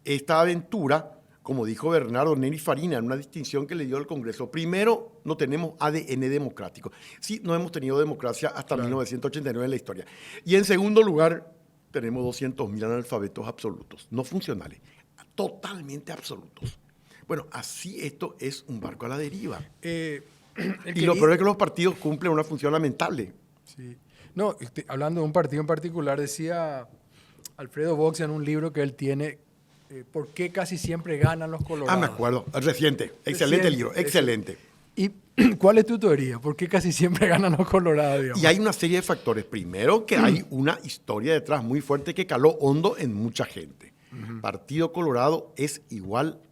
esta aventura, como dijo Bernardo Neri Farina en una distinción que le dio el Congreso, primero, no tenemos ADN democrático. Sí, no hemos tenido democracia hasta 1989 en la historia. Y en segundo lugar, tenemos 200.000 analfabetos absolutos, no funcionales, totalmente absolutos. Bueno, así esto es un barco a la deriva. Y lo peor es que los partidos cumplen una función lamentable. Sí. No, hablando de un partido en particular, decía Alfredo Vox en un libro que él tiene, ¿por qué casi siempre ganan los colorados? Me acuerdo, reciente, excelente libro, excelente. ¿Y cuál es tu teoría? ¿Por qué casi siempre ganan los colorados? Digamos? Y hay una serie de factores. Primero, que hay una historia detrás muy fuerte que caló hondo en mucha gente. Partido Colorado es igual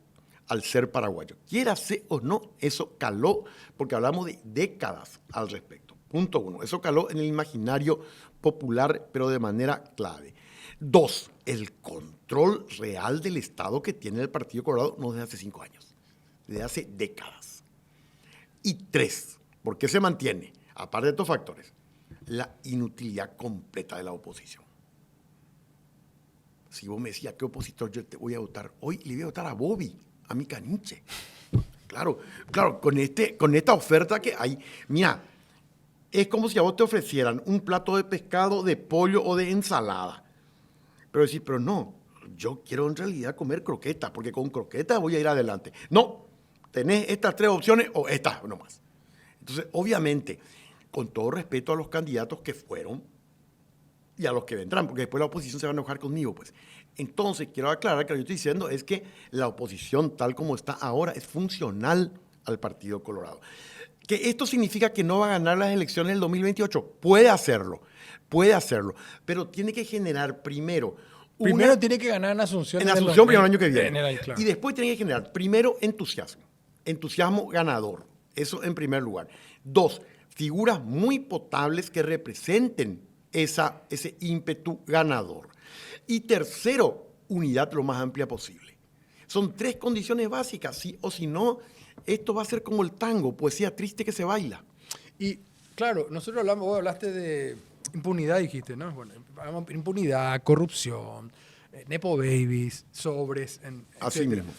al ser paraguayo. Quiérase o no, eso caló, porque hablamos de décadas al respecto. Punto 1. Eso caló en el imaginario popular, pero de manera clave. 2. El control real del Estado que tiene el Partido Colorado no desde hace 5 años, desde hace décadas. Y 3. ¿Por qué se mantiene? Aparte de estos factores, la inutilidad completa de la oposición. Si vos me decías, ¿qué opositor yo te voy a votar? Hoy le voy a votar a Bobby, a mi caniche. Claro, con esta oferta que hay. Mira, es como si a vos te ofrecieran un plato de pescado, de pollo o de ensalada. Pero decir, pero no, yo quiero en realidad comer croquetas, porque con croquetas voy a ir adelante. No, tenés estas 3 opciones o estas nomás. Entonces, obviamente, con todo respeto a los candidatos que fueron y a los que vendrán, porque después la oposición se va a enojar conmigo, pues. Entonces, quiero aclarar que lo que yo estoy diciendo es que la oposición, tal como está ahora, es funcional al Partido Colorado. ¿Que esto significa que no va a ganar las elecciones del 2028? Puede hacerlo, pero tiene que generar primero... Primero tiene que ganar en Asunción. En Asunción, primero el año que viene. Claro. Y después tiene que generar primero entusiasmo ganador, eso en primer lugar. 2, figuras muy potables que representen ese ímpetu ganador. Y tercero, unidad lo más amplia posible. Son 3 condiciones básicas, sí o si no, esto va a ser como el tango, poesía triste que se baila. Y claro, nosotros hablamos, vos hablaste de impunidad, dijiste, ¿no? Bueno, impunidad, corrupción, nepo babies, sobres, Así mismo.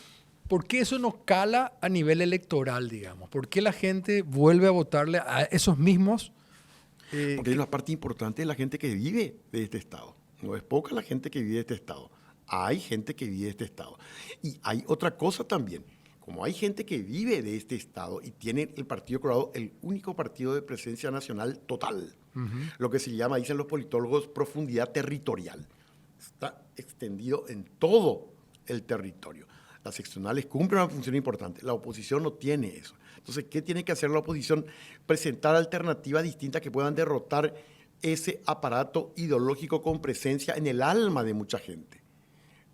¿Por qué eso no cala a nivel electoral, digamos? ¿Por qué la gente vuelve a votarle a esos mismos? Porque hay una parte importante de la gente que vive de este Estado. No es poca la gente que vive de este Estado. Hay gente que vive de este Estado. Y hay otra cosa también. Como hay gente que vive de este Estado y tiene el Partido Colorado el único partido de presencia nacional total, lo que se llama, dicen los politólogos, profundidad territorial. Está extendido en todo el territorio. Las seccionales cumplen una función importante. La oposición no tiene eso. Entonces, ¿qué tiene que hacer la oposición? Presentar alternativas distintas que puedan derrotar ese aparato ideológico con presencia en el alma de mucha gente.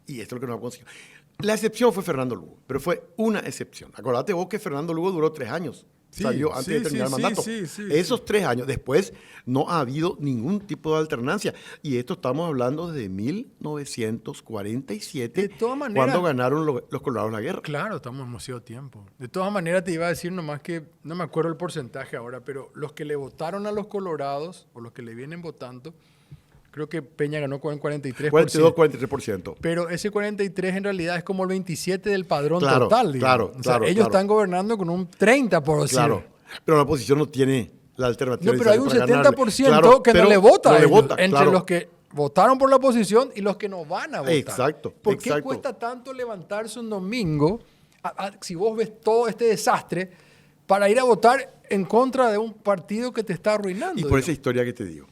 Y esto es lo que no ha conseguido. La excepción fue Fernando Lugo, pero fue una excepción. Acordate vos que Fernando Lugo duró 3 años. Salió antes de terminar el mandato. Esos 3 años. Después no ha habido ningún tipo de alternancia. Y esto estamos hablando desde 1947, de todas maneras, cuando ganaron los colorados la guerra. Claro, hemos demasiado tiempo. De todas maneras, te iba a decir nomás que, no me acuerdo el porcentaje ahora, pero los que le votaron a los colorados, o los que le vienen votando, creo que Peña ganó con el 43%. 43%. Pero ese 43% en realidad es como el 27% del padrón total. Digamos. Ellos están gobernando con un 30%. Claro, pero la oposición no tiene la alternativa. No, pero hay un 70% que no le vota. Entre los que votaron por la oposición y los que no van a votar. Exacto. ¿Por qué cuesta tanto levantarse un domingo, si vos ves todo este desastre, para ir a votar en contra de un partido que te está arruinando? Y por esa historia que te digo.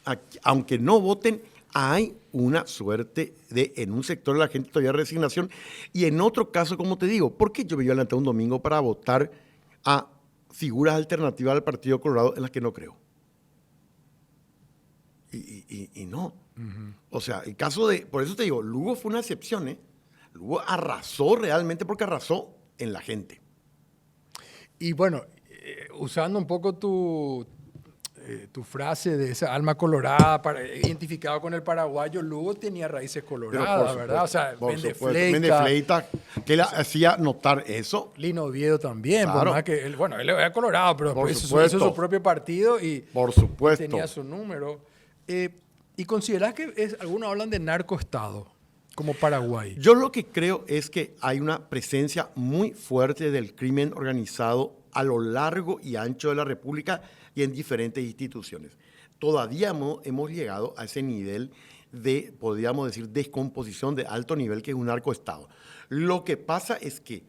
Aquí, aunque no voten, hay una suerte de, en un sector de la gente todavía resignación, y en otro caso, como te digo, ¿por qué yo me voy a levantar un domingo para votar a figuras alternativas al Partido Colorado en las que no creo? Y no. O sea, el caso de, por eso te digo, Lugo fue una excepción, ¿eh? Lugo arrasó realmente porque arrasó en la gente. Y bueno, usando un poco tu frase de esa alma colorada identificado con el paraguayo, Lugo tenía raíces coloradas, ¿verdad? O sea, Mendefleita, que le hacía notar eso. Lino Oviedo también, claro. Por más que él era colorado, pero después hizo su propio partido y, por supuesto, tenía su número. ¿Y considerás que algunos hablan de narcoestado como Paraguay? Yo lo que creo es que hay una presencia muy fuerte del crimen organizado a lo largo y ancho de la República y en diferentes instituciones. Todavía hemos llegado a ese nivel de, podríamos decir, descomposición de alto nivel que es un narcoestado. Lo que pasa es que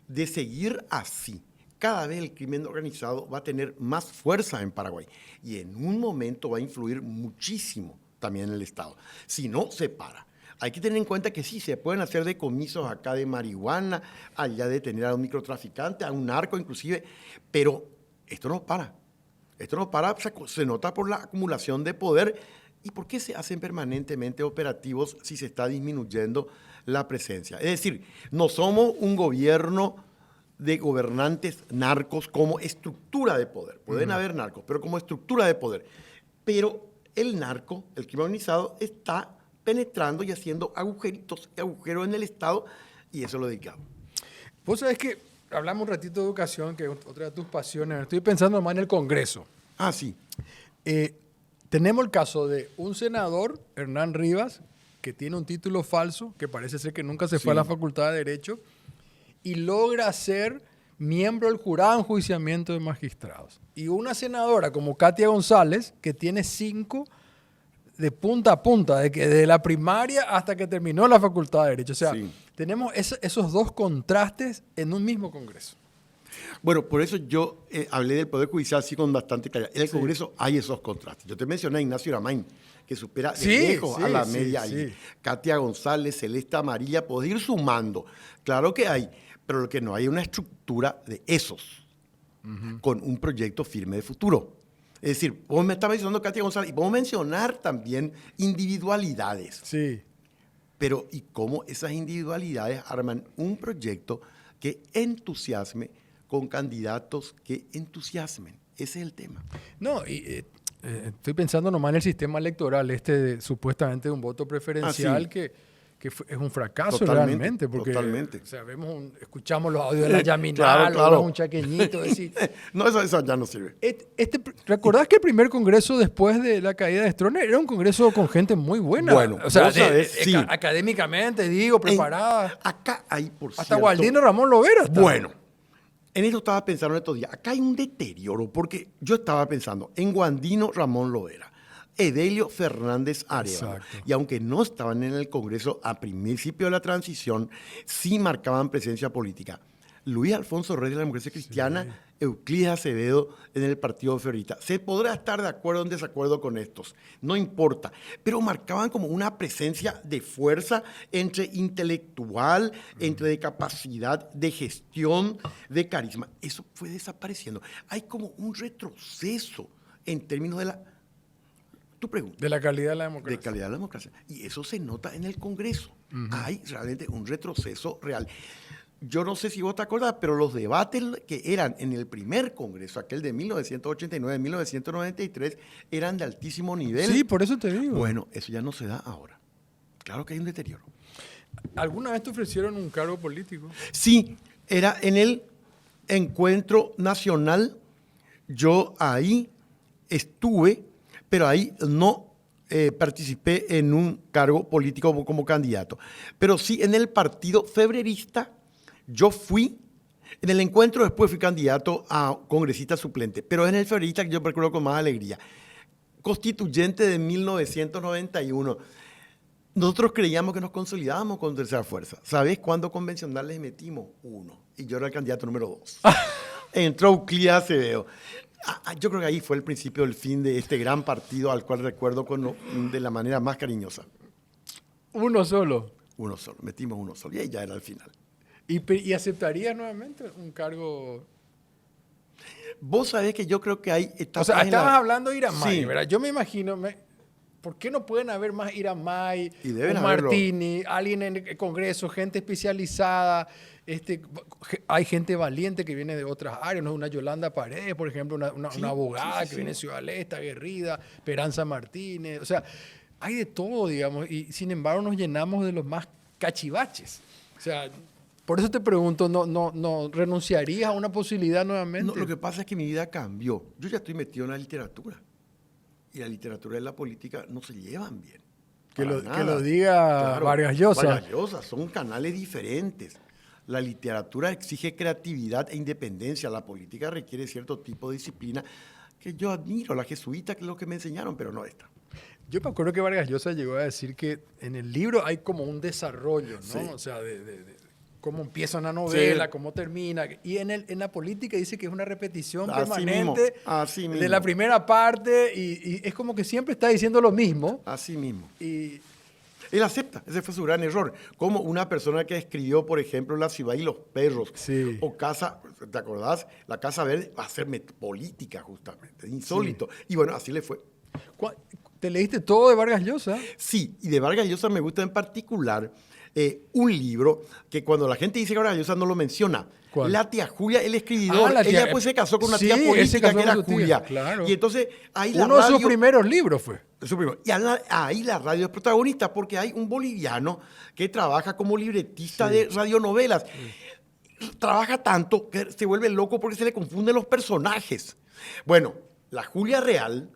de seguir así, cada vez el crimen organizado va a tener más fuerza en Paraguay y en un momento va a influir muchísimo también en el Estado. Si no, se para. Hay que tener en cuenta que sí, se pueden hacer decomisos acá de marihuana, allá detener a un microtraficante, a un narco inclusive, pero esto no para. Esto no para, se nota por la acumulación de poder ¿Y por qué se hacen permanentemente operativos si se está disminuyendo la presencia? Es decir, no somos un gobierno de gobernantes narcos como estructura de poder. Pueden haber narcos, pero como estructura de poder. Pero el narco, el crimen organizado, está penetrando y haciendo agujeros en el Estado, y eso lo dedicamos. Vos sabés que hablamos un ratito de educación, que es otra de tus pasiones. Estoy pensando más en el Congreso. Ah, sí. Tenemos el caso de un senador, Hernán Rivas, que tiene un título falso, que parece ser que nunca se fue a la Facultad de Derecho, y logra ser miembro del jurado de enjuiciamiento de magistrados. Y una senadora como Katia González, que tiene 5 de punta a punta, de la primaria hasta que terminó la Facultad de Derecho. O sea, tenemos esos dos contrastes en un mismo Congreso. Bueno, por eso yo hablé del Poder Judicial así con bastante claridad. En el Congreso hay esos contrastes. Yo te mencioné a Ignacio Iramain, que supera de lejos a la media ahí. Katia González, Celeste Amarilla, podés ir sumando. Claro que hay, pero lo que no hay es una estructura de esos, con un proyecto firme de futuro. Es decir, vos me estabas mencionando Katia González, y podemos mencionar también individualidades. Sí. Pero, ¿y cómo esas individualidades arman un proyecto que entusiasme con candidatos que entusiasmen? Ese es el tema. No, y estoy pensando nomás en el sistema electoral, supuestamente de un voto preferencial que es un fracaso realmente. Porque, totalmente. O sea, escuchamos los audios de la Yaminal, claro. un chaqueñito. Decir, no, eso ya no sirve. ¿Recordás que el primer congreso después de la caída de Stroessner era un congreso con gente muy buena? Bueno, o sea, sí. Académicamente, preparada. Acá hay, por hasta cierto, Gualdino Ramón Lovera. Bueno, en eso estaba pensando estos días. Acá hay un deterioro, porque yo estaba pensando en Gualdino Ramón Lovera, Edelio Fernández Arévalo. Y aunque no estaban en el Congreso a principio de la transición, sí marcaban presencia política. Luis Alfonso Reyes de la Democracia Cristiana, Euclides Acevedo en el Partido Ferrita. Se podrá estar de acuerdo o en desacuerdo con estos, no importa, pero marcaban como una presencia de fuerza entre intelectual, entre de capacidad de gestión, de carisma. Eso fue desapareciendo. Hay como un retroceso en términos de la... Tu pregunta. De la calidad de la democracia. De calidad de la democracia. Y eso se nota en el Congreso. Hay realmente un retroceso real. Yo no sé si vos te acordás, pero los debates que eran en el primer Congreso, aquel de 1989-1993, eran de altísimo nivel. Sí, por eso te digo. Bueno, eso ya no se da ahora. Claro que hay un deterioro. ¿Alguna vez te ofrecieron un cargo político? Sí, era en el Encuentro Nacional. Yo ahí estuve, pero ahí no participé en un cargo político como candidato. Pero sí en el Partido Febrerista yo fui. En el Encuentro después fui candidato a congresista suplente, pero en el Febrerista yo recuerdo con más alegría. Constituyente de 1991. Nosotros creíamos que nos consolidábamos con Tercera Fuerza. ¿Sabés cuándo convencionales metimos? 1. Y yo era el candidato número 2. Entró Euclides Acevedo. Yo creo que ahí fue el principio del fin de este gran partido al cual recuerdo de la manera más cariñosa. ¿Uno solo? Uno solo, metimos uno solo y ahí ya era el final. ¿Y aceptarías nuevamente un cargo? Vos sabés que yo creo que hay etapas. O sea, estabas hablando de Iramay, sí. ¿verdad? Yo me imagino, ¿por qué no pueden haber más Iramay, un haberlo. Martini, alguien en el Congreso, gente especializada? Hay gente valiente que viene de otras áreas, ¿no? Una Yolanda Paredes, por ejemplo, una abogada que viene de Ciudad del Este, aguerrida, Esperanza Martínez. O sea, hay de todo, digamos, y sin embargo nos llenamos de los más cachivaches. O sea, por eso te pregunto, ¿no renunciarías a una posibilidad nuevamente? No, lo que pasa es que mi vida cambió. Yo ya estoy metido en la literatura. Y la literatura y la política no se llevan bien. Que lo diga Vargas Llosa. Vargas Llosa, son canales diferentes. La literatura exige creatividad e independencia. La política requiere cierto tipo de disciplina que yo admiro. La jesuita, que es lo que me enseñaron, pero no esta. Yo me acuerdo que Vargas Llosa llegó a decir que en el libro hay como un desarrollo, ¿no? Sí. O sea, de cómo empieza una novela, sí. Cómo termina. Y en la política dice que es una repetición Así permanente mismo. de la primera parte y es como que siempre está diciendo lo mismo. Así mismo. Y él acepta, ese fue su gran error. Como una persona que escribió, por ejemplo, La ciudad y los perros, sí. O Casa, ¿te acordás? La Casa Verde va a ser política, justamente, insólito. Sí. Y bueno, así le fue. ¿Te leíste todo de Vargas Llosa? Sí, y de Vargas Llosa me gusta en particular un libro que cuando la gente dice que Vargas Llosa no lo menciona. ¿Cuál? La tía Julia, el escribidor, la tía- ella pues se casó con una sí, tía él se política casó que era con su tía, Julia. claro. Y entonces ahí la Uno de sus radio... primeros libros fue. Eso primero. Y ahí la radio es protagonista porque hay un boliviano que trabaja como libretista de radionovelas. Trabaja tanto que se vuelve loco porque se le confunden los personajes. Bueno, la Julia Real,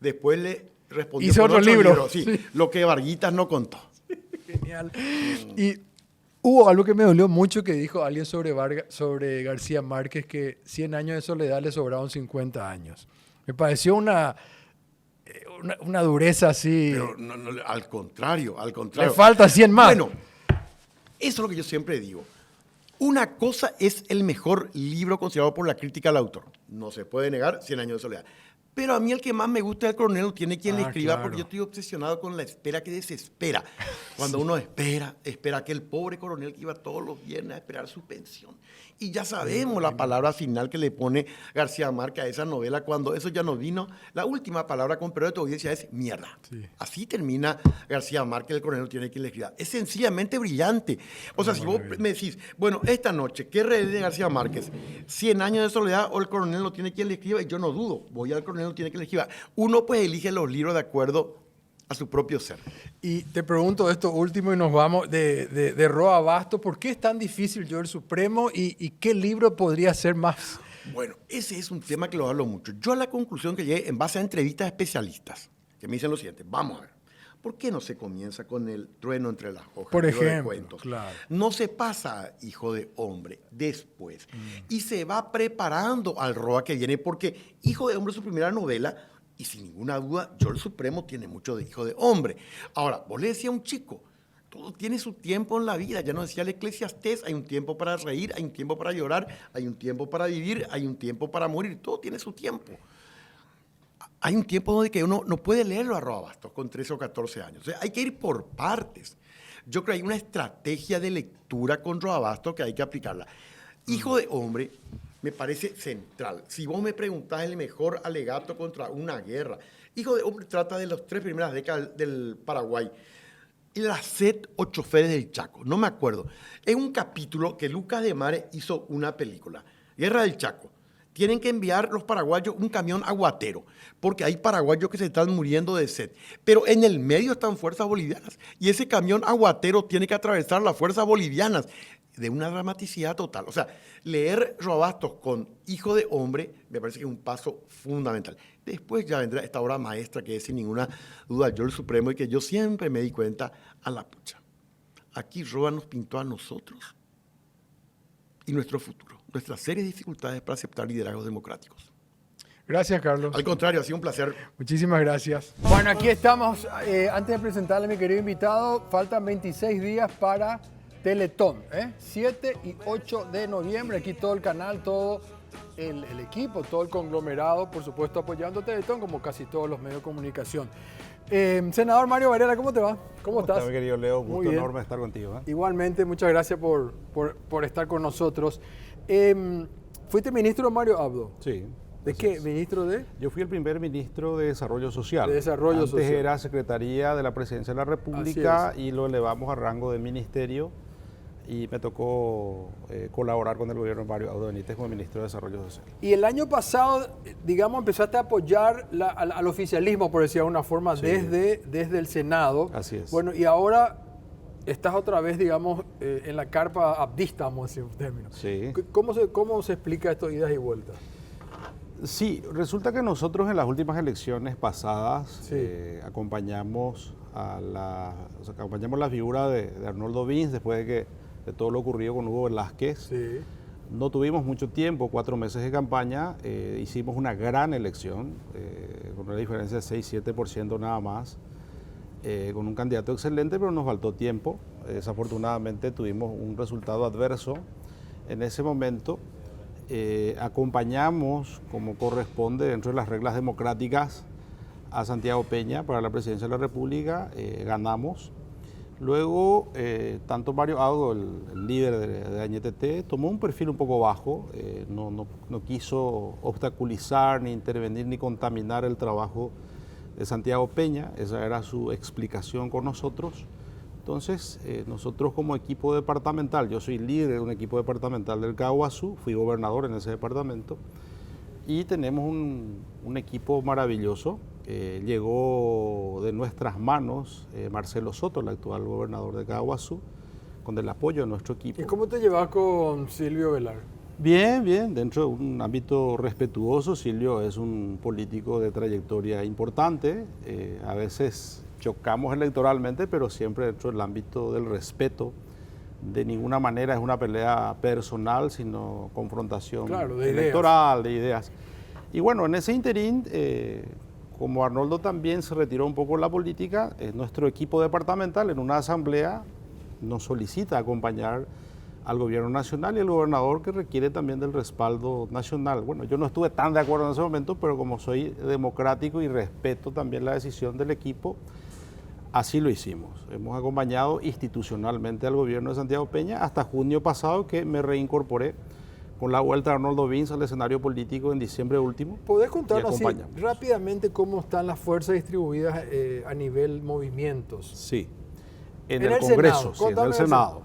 después le respondió Hizo con otro libro. Sí, Sí. lo que Varguitas no contó. Genial. Y hubo algo que me dolió mucho que dijo alguien sobre García Márquez, que 100 años de soledad le sobraron 50 años. Me pareció una dureza así. Pero al contrario. Le falta 100 más. Bueno, eso es lo que yo siempre digo. Una cosa es el mejor libro considerado por la crítica al autor. No se puede negar, 100 años de soledad. Pero a mí el que más me gusta es El Coronel, tiene quien le escriba, claro. porque yo estoy obsesionado con la espera que desespera. Cuando uno espera aquel pobre coronel que iba todos los viernes a esperar su pensión. Y ya sabemos la palabra final que le pone García Márquez a esa novela. Cuando eso ya no vino, la última palabra con perdón de tu audiencia es mierda. Sí. Así termina García Márquez, El Coronel tiene quien le escriba. Es sencillamente brillante. O sea, si vos me decís, bueno, esta noche, ¿qué red de García Márquez? 100 años de soledad o El Coronel no tiene quien le escriba, y yo no dudo, voy al Coronel no tiene quien le escriba. Uno pues elige los libros de acuerdo a su propio ser. Y te pregunto esto último y nos vamos de Roa Bastos. ¿Por qué es tan difícil yo el Supremo y qué libro podría ser más? Bueno, ese es un tema que lo hablo mucho. Yo a la conclusión que llegué en base a entrevistas a especialistas, que me dicen lo siguiente, vamos a ver, ¿por qué no se comienza con el trueno entre las hojas? Por libro de ejemplo, cuentos? claro. No se pasa a Hijo de Hombre después. Y se va preparando al Roa que viene, porque Hijo de Hombre es su primera novela, y sin ninguna duda, Yo el Supremo tiene mucho de Hijo de Hombre. Ahora, vos le decías a un chico, todo tiene su tiempo en la vida. Ya nos decía el Eclesiastés, hay un tiempo para reír, hay un tiempo para llorar, hay un tiempo para vivir, hay un tiempo para morir. Todo tiene su tiempo. Hay un tiempo donde que uno no puede leerlo a Roa Bastos con 13 o 14 años. O sea, hay que ir por partes. Yo creo que hay una estrategia de lectura con Roa Bastos que hay que aplicarla. Hijo de Hombre me parece central. Si vos me preguntás el mejor alegato contra una guerra, Hijo de Hombre trata de las 3 primeras décadas del Paraguay. Las 7 o choferes del Chaco, no me acuerdo. Es un capítulo que Lucas de Mare hizo una película, Guerra del Chaco. Tienen que enviar los paraguayos un camión aguatero, porque hay paraguayos que se están muriendo de sed. Pero en el medio están fuerzas bolivianas, y ese camión aguatero tiene que atravesar las fuerzas bolivianas, de una dramaticidad total. O sea, leer Roa Bastos con Hijo de Hombre me parece que es un paso fundamental. Después ya vendrá esta obra maestra que es sin ninguna duda Yo el Supremo, y que yo siempre me di cuenta, a la pucha. Aquí Roa nos pintó a nosotros y nuestro futuro, nuestras serias dificultades para aceptar liderazgos democráticos. Gracias, Carlos. Al contrario, ha sido un placer. Muchísimas gracias. Bueno, aquí estamos. Antes de presentarle a mi querido invitado, faltan 26 días para Teletón, 7 y 8 de noviembre. Aquí todo el canal, todo el equipo, todo el conglomerado, por supuesto, apoyando a Teletón, como casi todos los medios de comunicación. Senador Mario Varela, ¿cómo te va? ¿Cómo estás? Mi querido Leo, Muy gusto bien. enorme estar contigo. Igualmente, muchas gracias por estar con nosotros. ¿Fuiste ministro Mario Abdo? Sí. ¿De qué? ¿Ministro de? Yo fui el primer ministro de Desarrollo Social. De Desarrollo Antes Social. era Secretaría de la Presidencia de la República Así y lo elevamos a rango de ministerio y me tocó colaborar con el gobierno de Mario Abdo Benítez como ministro de Desarrollo Social. Y el año pasado, digamos, empezaste a apoyar al oficialismo, por decir de alguna forma, Sí. desde el Senado. Así es. Bueno, y ahora estás otra vez, digamos, en la carpa abdista, vamos a decir un término. Sí. ¿Cómo se explica esto, idas y vueltas? Sí, resulta que nosotros en las últimas elecciones pasadas Sí. acompañamos acompañamos la figura de Arnoldo Vins después de todo lo ocurrido con Hugo Velázquez. Sí. No tuvimos mucho tiempo, 4 meses de campaña, hicimos una gran elección, con una diferencia de 6-7% nada más, con un candidato excelente, pero nos faltó tiempo. Desafortunadamente tuvimos un resultado adverso en ese momento. Acompañamos, como corresponde dentro de las reglas democráticas, a Santiago Peña para la presidencia de la República, ganamos. Luego, tanto Mario Abdo, el líder de Añetete, tomó un perfil un poco bajo, no quiso obstaculizar, ni intervenir, ni contaminar el trabajo de Santiago Peña, esa era su explicación con nosotros. Entonces, nosotros como equipo departamental, yo soy líder de un equipo departamental del Caguazú, fui gobernador en ese departamento, y tenemos un equipo maravilloso. Llegó de nuestras manos Marcelo Soto, el actual gobernador de Caguazú, con el apoyo de nuestro equipo. ¿Y cómo te llevas con Silvio Velar? Bien, bien, dentro de un ámbito respetuoso. Silvio es un político de trayectoria importante, a veces chocamos electoralmente, pero siempre dentro del ámbito del respeto. De ninguna manera es una pelea personal, sino confrontación electoral, de ideas. Y bueno, en ese interín, como Arnoldo también se retiró un poco de la política, nuestro equipo departamental en una asamblea nos solicita acompañar al gobierno nacional y al gobernador, que requiere también del respaldo nacional. Bueno, yo no estuve tan de acuerdo en ese momento, pero como soy democrático y respeto también la decisión del equipo, así lo hicimos. Hemos acompañado institucionalmente al gobierno de Santiago Peña hasta junio pasado, que me reincorporé con la vuelta de Arnoldo Vince al escenario político en diciembre último. ¿Podés contarnos así, rápidamente cómo están las fuerzas distribuidas a nivel movimientos? Sí, en el Congreso, Senado. Sí, en el Senado.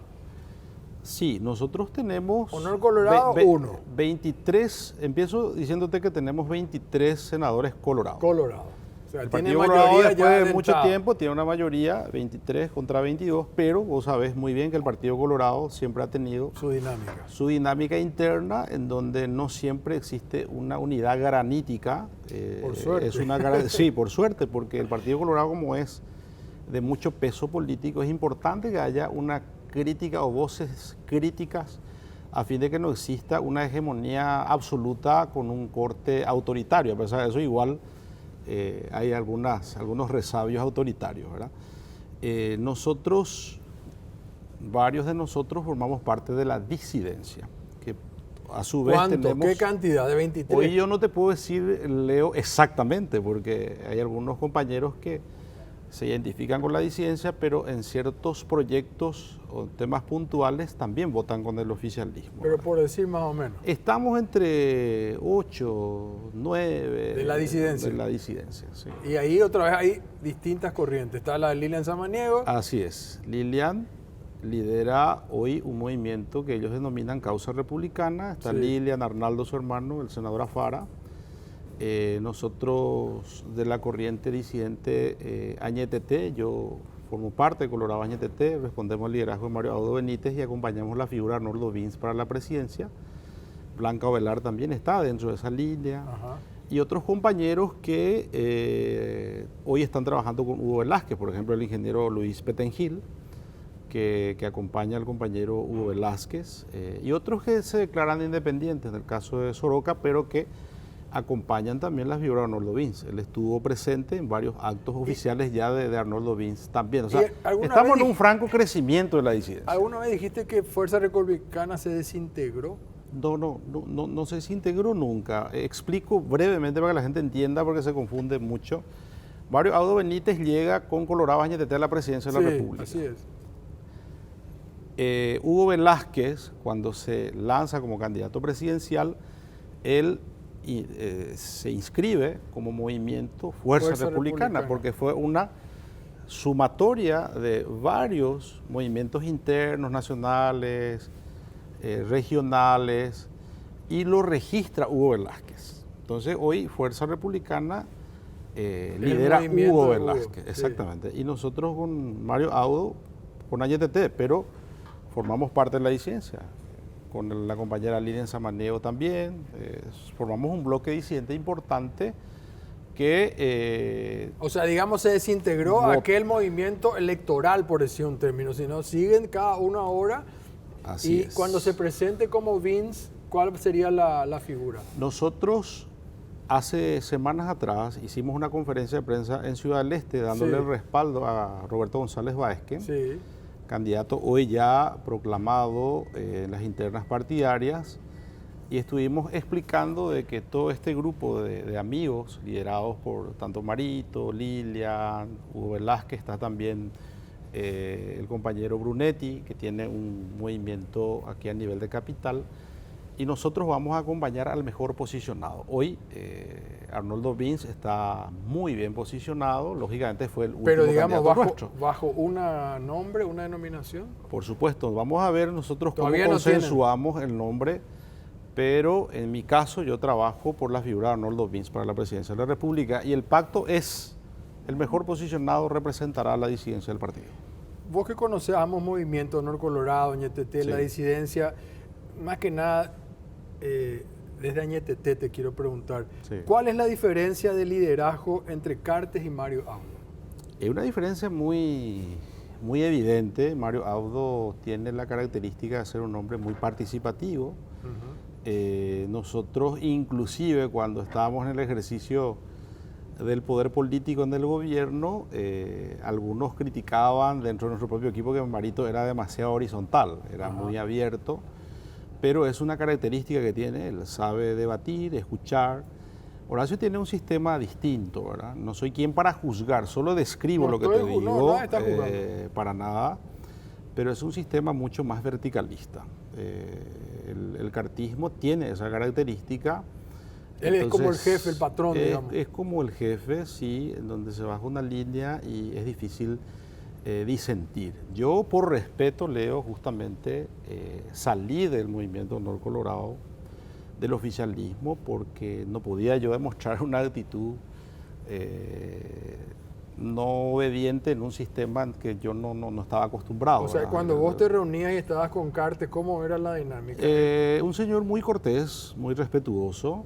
Sí, nosotros tenemos... Honor Colorado, 1. 23, empiezo diciéndote que tenemos 23 senadores colorados. Colorado. O sea, El tiene Partido mayoría Colorado, después ya de mucho tiempo, tiene una mayoría, 23 contra 22, pero vos sabés muy bien que el Partido Colorado siempre ha tenido su dinámica interna, en donde no siempre existe una unidad granítica. Por suerte. Sí, por suerte, porque el Partido Colorado, como es de mucho peso político, es importante que haya una crítica o voces críticas a fin de que no exista una hegemonía absoluta con un corte autoritario. A pesar de eso, igual hay algunos resabios autoritarios, ¿verdad? Varios de nosotros formamos parte de la disidencia, que a su vez tenemos... ¿Qué cantidad? ¿De 23? Hoy yo no te puedo decir, Leo, exactamente, porque hay algunos compañeros que se identifican con la disidencia, pero en ciertos proyectos o temas puntuales también votan con el oficialismo. Pero por decir más o menos. Estamos entre 8, 9... De la disidencia. De la disidencia, sí. Y ahí otra vez hay distintas corrientes. Está la de Lilian Samaniego. Así es. Lilian lidera hoy un movimiento que ellos denominan Causa Republicana. Está Lilian, Arnaldo, su hermano, el senador Afara. Nosotros de la corriente disidente Añetete, yo formo parte de Colorado Añetete, respondemos al liderazgo de Mario Audo Benítez y acompañamos la figura de Arnoldo Vince para la presidencia. Blanca Ovelar también está dentro de esa línea. Ajá. Y otros compañeros que hoy están trabajando con Hugo Velázquez, por ejemplo el ingeniero Luis Petengil, que acompaña al compañero Hugo Velázquez, y otros que se declaran independientes, en el caso de Soroka, pero que acompañan también la figura de Arnoldo Vince. Él estuvo presente en varios actos oficiales ya de Arnoldo Vince también. O sea, estamos en un franco crecimiento de la disidencia. ¿Alguna vez dijiste que Fuerza Republicana se desintegró? No se desintegró nunca. Explico brevemente para que la gente entienda, porque se confunde mucho. Mario Audo Benítez llega con Colorado Añetete a la presidencia de la República. Así es. Hugo Velázquez, cuando se lanza como candidato presidencial, él se inscribe como movimiento Fuerza Republicana, porque fue una sumatoria de varios movimientos internos, nacionales, regionales, y lo registra Hugo Velázquez. Entonces hoy Fuerza Republicana lidera Hugo Velázquez, exactamente. Y nosotros con Mario Audo, con Añetete, pero formamos parte de la disidencia. Con la compañera Lilian Samaniego también, formamos un bloque disidente importante que... o sea, digamos, se desintegró aquel movimiento electoral, por decir un término, sino siguen cada uno ahora. Así y es. Cuando se presente como Vince, ¿cuál sería la figura? Nosotros hace semanas atrás hicimos una conferencia de prensa en Ciudad del Este dándole el respaldo a Roberto González Baezque, candidato hoy ya proclamado en las internas partidarias, y estuvimos explicando de que todo este grupo de amigos liderados por tanto Marito, Lilian, Hugo Velázquez, está también el compañero Brunetti, que tiene un movimiento aquí a nivel de capital, y nosotros vamos a acompañar al mejor posicionado. Hoy Arnoldo Vince está muy bien posicionado, lógicamente fue el último Pero digamos, candidato nuestro. bajo un nombre, una denominación. Por supuesto, vamos a ver nosotros cómo Todavía no consensuamos el nombre, pero en mi caso yo trabajo por la figura de Arnoldo Vince para la presidencia de la República y el pacto es el mejor posicionado representará la disidencia del partido. Vos que conocés ambos movimientos, Honor Colorado, Ñeteté, la Sí. disidencia, más que nada, desde Ñeteté te quiero preguntar, Sí. ¿cuál es la diferencia de liderazgo entre Cartes y Mario Audo? Es una diferencia muy evidente. Mario Audo tiene la característica de ser un hombre muy participativo. Nosotros inclusive cuando estábamos en el ejercicio del poder político en el gobierno, algunos criticaban dentro de nuestro propio equipo que Marito era demasiado horizontal, era muy abierto, pero es una característica que tiene, él sabe debatir, escuchar. Horacio tiene un sistema distinto, ¿verdad? No soy quien para juzgar, solo describo No lo que te estoy- no, digo, nadie está juzgando. para nada, pero es un sistema mucho más verticalista. El cartismo tiene esa característica. Él es como el Entonces, jefe, el patrón, digamos. Es como el jefe, sí, en donde se baja una línea y es difícil disentir. Yo, por respeto, Leo, justamente salí del movimiento Honor Colorado, del oficialismo, porque no podía yo demostrar una actitud no obediente en un sistema en que yo no estaba acostumbrado. O sea, ¿verdad? cuando vos te reunías y estabas con Cartes, ¿cómo era la dinámica? Un señor muy cortés, muy respetuoso,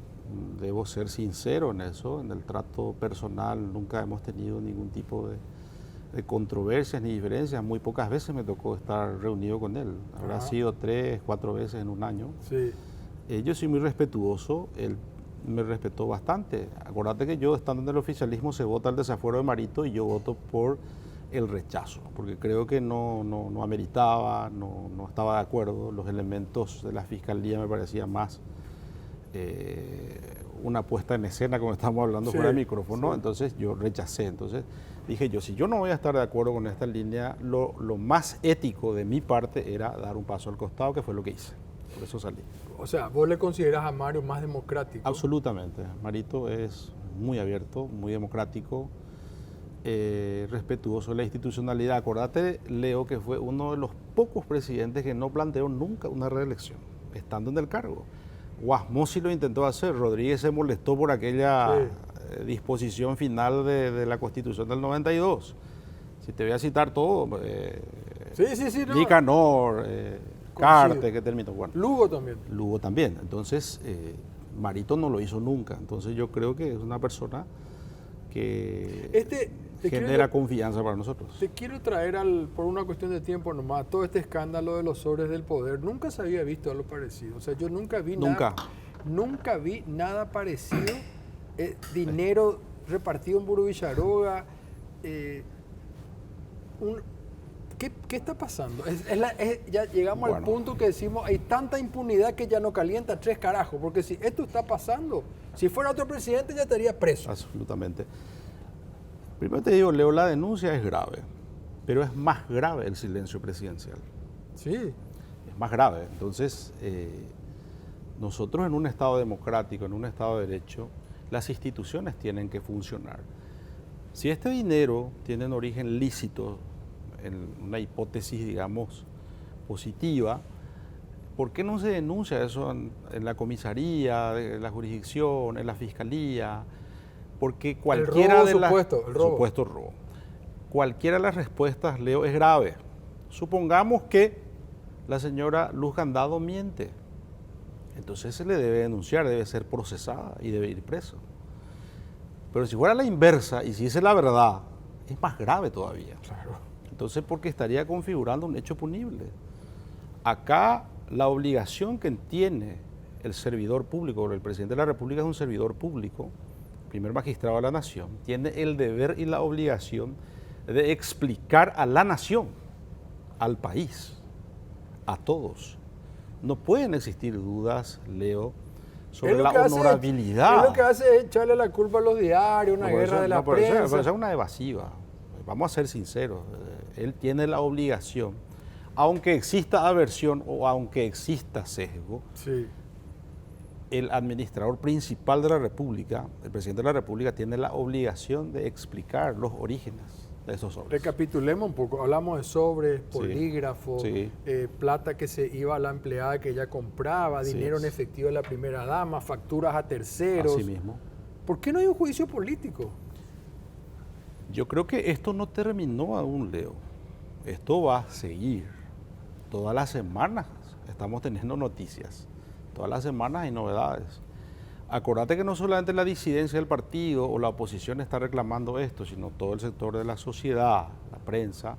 debo ser sincero en eso, en el trato personal nunca hemos tenido ningún tipo de controversias ni diferencias, muy pocas veces me tocó estar reunido con él, habrá sido 3, 4 veces en un año. Sí. Yo soy muy respetuoso, él me respetó bastante. Acordate que yo estando en el oficialismo se vota el desafuero de Marito y yo voto por el rechazo, porque creo que no ameritaba, no estaba de acuerdo, los elementos de la fiscalía me parecían más una puesta en escena, como estamos hablando Sí, fuera del micrófono, sí. entonces yo rechacé. Entonces dije yo, si yo no voy a estar de acuerdo con esta línea, lo más ético de mi parte era dar un paso al costado, que fue lo que hice. Por eso salí. O sea, vos le considerás a Mario más democrático. Absolutamente. Marito es muy abierto, muy democrático, respetuoso de la institucionalidad. Acordate, Leo, que fue uno de los pocos presidentes que no planteó nunca una reelección, estando en el cargo. Guasmó sí lo intentó hacer, Rodríguez se molestó por aquella disposición final de la Constitución del 92. Si te voy a citar todo, Sí. No. Nicanor, Carte, que terminó. Bueno, Lugo también. Lugo también. Entonces, Marito no lo hizo nunca. Entonces, yo creo que es una persona que Te genera quiero- confianza para nosotros. Te quiero traer por una cuestión de tiempo nomás, todo este escándalo de los sobres del poder. Nunca se había visto algo parecido. O sea, yo nunca vi nunca vi nada parecido. Dinero repartido en Burú Villaroga. ¿Qué está pasando? Ya llegamos al Bueno. punto que decimos, hay tanta impunidad que ya no calienta 3 carajos. Porque si esto está pasando, si fuera otro presidente ya estaría preso. Absolutamente. Primero te digo, Leo, la denuncia es grave, pero es más grave el silencio presidencial. Sí. Es más grave. Entonces, nosotros en un Estado democrático, en un Estado de Derecho, las instituciones tienen que funcionar. Si este dinero tiene un origen lícito, en una hipótesis, digamos, positiva, ¿por qué no se denuncia eso en la comisaría, en la jurisdicción, en la fiscalía? Porque cualquiera robo de las... supuesto, el robo. Supuesto robo. Cualquiera de las respuestas, Leo, es grave. Supongamos que la señora Luz Candado miente. Entonces se le debe denunciar, debe ser procesada y debe ir preso. Pero si fuera la inversa y si dice la verdad, es más grave todavía. Claro. Entonces, porque estaría configurando un hecho punible. Acá la obligación que tiene el servidor público, el presidente de la República es un servidor público, primer magistrado de la nación, tiene el deber y la obligación de explicar a la nación, al país, a todos. No pueden existir dudas, Leo, sobre Es lo la que hace- honorabilidad. Es lo que hace es echarle la culpa a los diarios, una No, pero guerra eso- de la no, pero eso- prensa. pero eso es una evasiva. Vamos a ser sinceros. Él tiene la obligación, aunque exista aversión o aunque exista sesgo, Sí. el administrador principal de la República, el presidente de la República, tiene la obligación de explicar los orígenes de esos sobres. Recapitulemos un poco, hablamos de sobres, polígrafos, sí. Plata que se iba a la empleada que ella compraba, Así dinero es. en efectivo de la primera dama, facturas a terceros. Así mismo. ¿Por qué no hay un juicio político? Yo creo que esto no terminó aún, Leo. Esto va a seguir. Todas las semanas estamos teniendo noticias. Todas las semanas hay novedades. Acordate que no solamente la disidencia del partido o la oposición está reclamando esto, sino todo el sector de la sociedad, la prensa,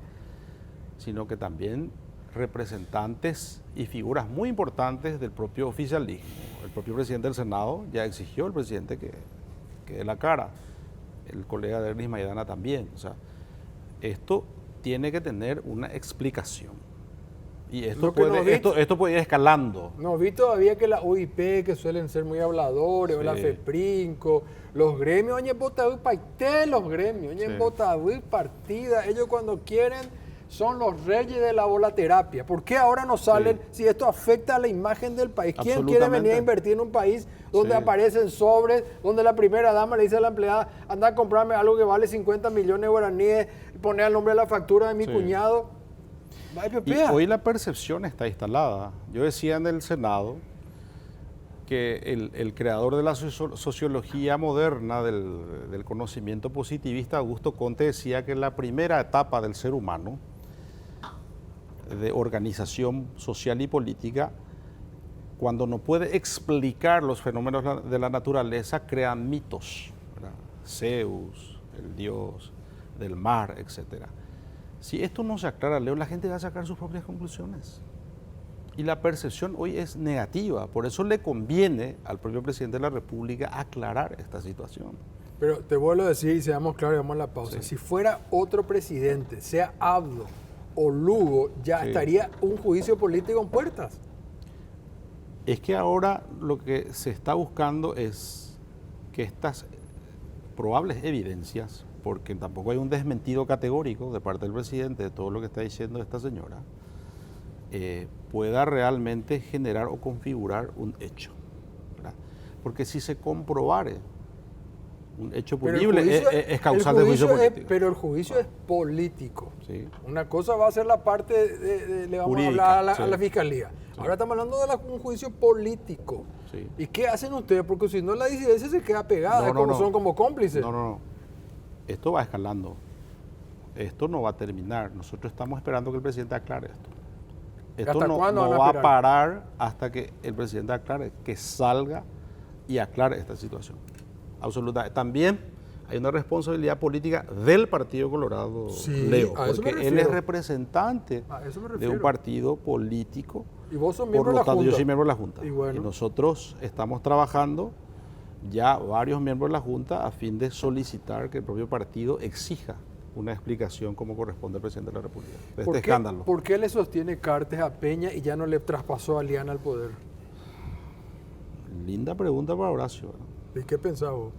sino que también representantes y figuras muy importantes del propio oficialismo. El propio presidente del Senado ya exigió al presidente que dé la cara. El colega de Ernest Maidana también. O sea, esto tiene que tener una explicación. Y esto puede ir escalando. No, vi todavía que la UIP, que suelen ser muy habladores, o la FEPRINCO, los gremios, oye, Botaví, paité los gremios, oye, Botaví, partida, ellos cuando quieren son los reyes de la volaterapia. ¿Por qué ahora no salen si esto afecta a la imagen del país? ¿Quién quiere venir a invertir en un país donde aparecen sobres, donde la primera dama le dice a la empleada, anda a comprarme algo que vale 50 millones de guaraníes y poner el nombre de la factura de mi cuñado? Y hoy la percepción está instalada. Yo decía en el Senado que el creador de la sociología moderna, del conocimiento positivista, Augusto Comte, decía que la primera etapa del ser humano, de organización social y política, cuando no puede explicar los fenómenos de la naturaleza, crean mitos, ¿verdad? Zeus, el dios del mar, etcétera. Si esto no se aclara, Leo, la gente va a sacar sus propias conclusiones. Y la percepción hoy es negativa. Por eso le conviene al propio presidente de la República aclarar esta situación. Pero te vuelvo a decir, y seamos claros, y vamos a la pausa. Si fuera otro presidente, sea Abdo o Lugo, ya estaría un juicio político en puertas. Es que ahora lo que se está buscando es que estas probables evidencias, porque tampoco hay un desmentido categórico de parte del presidente de todo lo que está diciendo esta señora, pueda realmente generar o configurar un hecho, ¿verdad? Porque si se comprobare un hecho punible, es causal de juicio político. Pero el juicio es político. Sí. Una cosa va a ser la parte le vamos jurídica, a hablar a la fiscalía. Ahora estamos hablando de un juicio político. Sí. ¿Y qué hacen ustedes? Porque si no, la disidencia se queda pegada, son como cómplices. No. Esto va escalando. Esto no va a terminar. Nosotros estamos esperando que el presidente aclare esto. Esto no va a parar hasta que el presidente aclare, que salga y aclare esta situación. Absolutamente. También hay una responsabilidad política del Partido Colorado, Leo, porque él es representante de un partido político. Y vos sos miembro de la Junta. Yo soy miembro de la Junta. Y nosotros estamos trabajando, ya varios miembros de la Junta, a fin de solicitar que el propio partido exija una explicación como corresponde al presidente de la República de este escándalo. ¿Por qué le sostiene Cartes a Peña y ya no le traspasó a Liana al poder? Linda pregunta para Horacio. ¿Y qué pensás vos?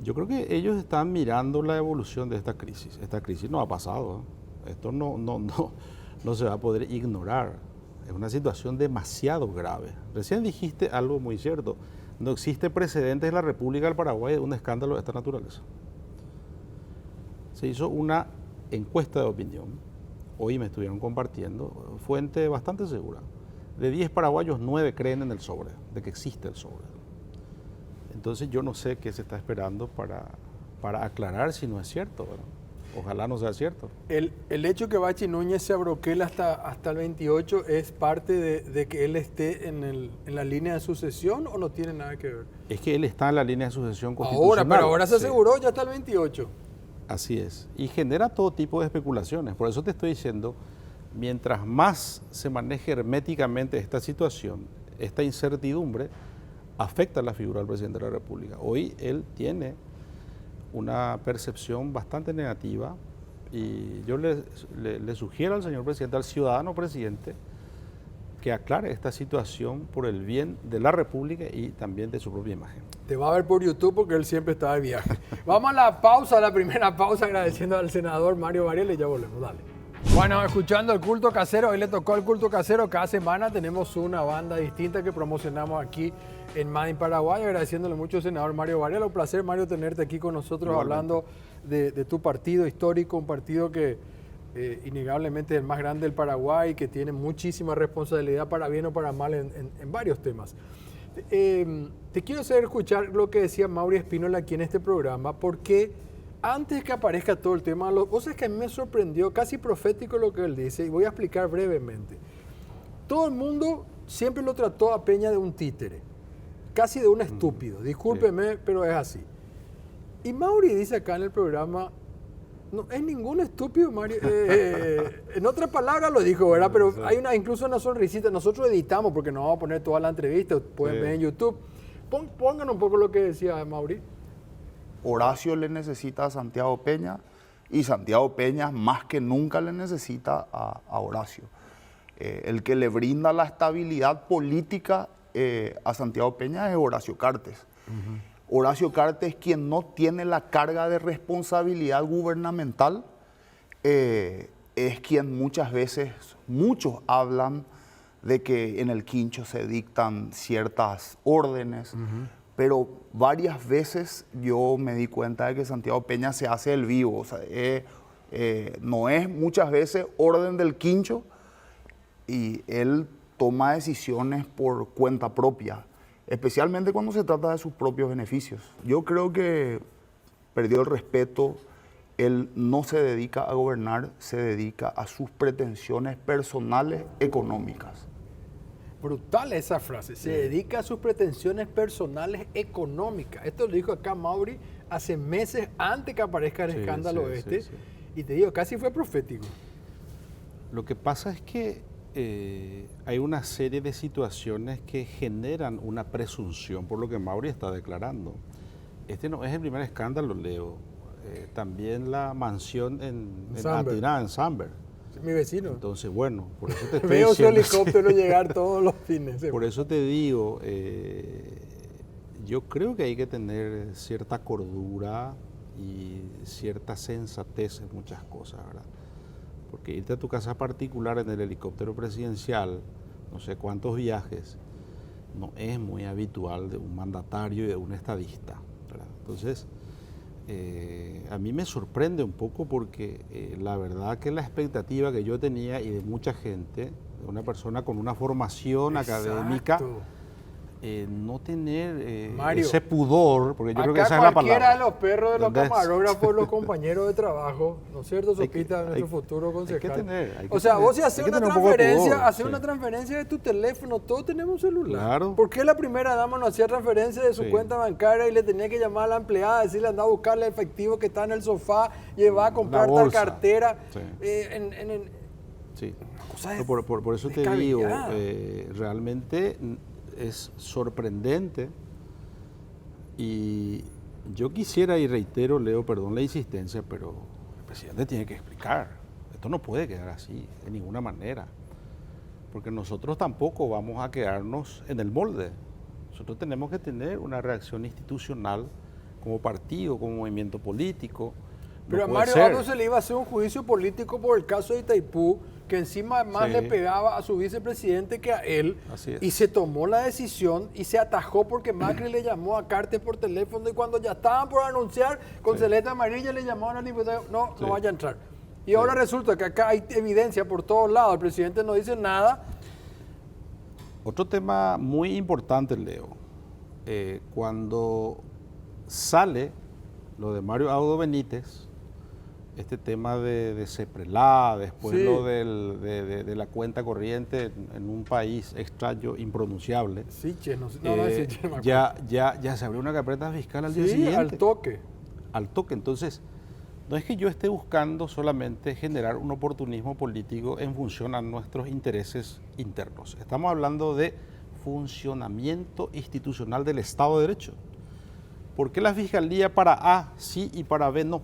Yo creo que ellos están mirando la evolución de esta crisis. Esta crisis no ha pasado. Esto no se va a poder ignorar. Es una situación demasiado grave. Recién dijiste algo muy cierto. No existe precedentes en la República del Paraguay de un escándalo de esta naturaleza. Se hizo una encuesta de opinión. Hoy me estuvieron compartiendo, fuente bastante segura. De 10 paraguayos, 9 creen en el sobre, de que existe el sobre. Entonces yo no sé qué se está esperando para aclarar si no es cierto, ¿verdad? Ojalá no sea cierto. El hecho que Bachi Núñez se abroquele hasta el 28 es parte de que él esté en la línea de sucesión, ¿o no tiene nada que ver? Es que él está en la línea de sucesión constitucional. Pero ahora se aseguró ya hasta el 28. Así es. Y genera todo tipo de especulaciones. Por eso te estoy diciendo, mientras más se maneje herméticamente esta situación, esta incertidumbre, afecta a la figura del presidente de la República. Hoy él tiene una percepción bastante negativa y yo le sugiero al señor presidente, al ciudadano presidente, que aclare esta situación por el bien de la República y también de su propia imagen. Te va a ver por YouTube porque él siempre está de viaje. Vamos a la pausa, la primera pausa, agradeciendo al senador Mario Varela y ya volvemos. Dale. Bueno, escuchando el culto casero, hoy le tocó el culto casero. Cada semana tenemos una banda distinta que promocionamos aquí en Made Paraguay. Agradeciéndole mucho al senador Mario Varela. Un placer, Mario, tenerte aquí con nosotros. Igualmente. Hablando de tu partido histórico, un partido que innegablemente es el más grande del Paraguay, que tiene muchísima responsabilidad para bien o para mal en varios temas. Te quiero hacer escuchar lo que decía Mauri Espínola aquí en este programa, porque antes que aparezca todo el tema, vos sabés que a mí me sorprendió, casi profético lo que él dice, y voy a explicar brevemente. Todo el mundo siempre lo trató a Peña de un títere, casi de un estúpido, discúlpeme, sí, pero es así. Y Mauri dice acá en el programa, no es ningún estúpido, Mario. En otras palabras lo dijo, ¿verdad? Pero hay incluso una sonrisita. Nosotros editamos porque no vamos a poner toda la entrevista, pueden ver en YouTube. Pongan un poco lo que decía Mauri. Horacio le necesita a Santiago Peña y Santiago Peña más que nunca le necesita a Horacio. El que le brinda la estabilidad política a Santiago Peña es Horacio Cartes. Horacio Cartes, quien no tiene la carga de responsabilidad gubernamental, es quien muchas veces, muchos hablan de que en el quincho se dictan ciertas órdenes, pero varias veces yo me di cuenta de que Santiago Peña se hace el vivo, o sea, no es muchas veces orden del quincho y él toma decisiones por cuenta propia, especialmente cuando se trata de sus propios beneficios. Yo creo que perdió el respeto. Él no se dedica a gobernar, se dedica a sus pretensiones personales económicas. Brutal esa frase, se dedica a sus pretensiones personales económicas. Esto lo dijo acá Mauri hace meses antes que aparezca el escándalo y te digo, casi fue profético. Lo que pasa es que hay una serie de situaciones que generan una presunción por lo que Mauri está declarando. Este no es el primer escándalo, Leo. También la mansión en Atiná, en Samber. Mi vecino. Entonces, bueno, por eso te estoy Veo diciendo, su helicóptero llegar todos los fines. Por eso te digo, yo creo que hay que tener cierta cordura y cierta sensatez en muchas cosas, ¿verdad? Porque irte a tu casa particular en el helicóptero presidencial, no sé cuántos viajes, no es muy habitual de un mandatario y de un estadista, ¿verdad? Entonces, a mí me sorprende un poco porque la verdad que la expectativa que yo tenía y de mucha gente, de una persona con una formación académica, no tener Mario, ese pudor, porque yo creo que esa es la palabra. Cualquiera de los perros de los camarógrafos, los compañeros de trabajo, ¿no es cierto, Sopita, nuestro futuro concejal? O sea, vos si haces una transferencia, haces una transferencia de tu teléfono, todos tenemos un celular. Claro. ¿Por qué la primera dama no hacía transferencia de su cuenta bancaria y le tenía que llamar a la empleada, decirle anda a buscarle efectivo que está en el sofá, llevar a comprar tal cartera? Por eso te digo, realmente es sorprendente y yo quisiera, y reitero, Leo, perdón la insistencia, pero el presidente tiene que explicar. Esto no puede quedar así, de ninguna manera, porque nosotros tampoco vamos a quedarnos en el molde. Nosotros tenemos que tener una reacción institucional como partido, como movimiento político. Pero a Mario Abdo se le iba a hacer un juicio político por el caso de Itaipú, que encima más le pegaba a su vicepresidente que a él, y se tomó la decisión y se atajó porque Macri le llamó a Cartes por teléfono y cuando ya estaban por anunciar con celeste amarilla le llamaron al diputado, no vaya a entrar. Y ahora resulta que acá hay evidencia por todos lados, el presidente no dice nada. Otro tema muy importante, Leo, cuando sale lo de Mario Abdo Benítez, este tema de CEPRELA, después lo de la cuenta corriente en un país extraño, impronunciable. Ya se abrió una carpeta fiscal al día siguiente. Al toque. Al toque. Entonces, no es que yo esté buscando solamente generar un oportunismo político en función a nuestros intereses internos. Estamos hablando de funcionamiento institucional del Estado de Derecho. ¿Por qué la Fiscalía para A sí y para B no?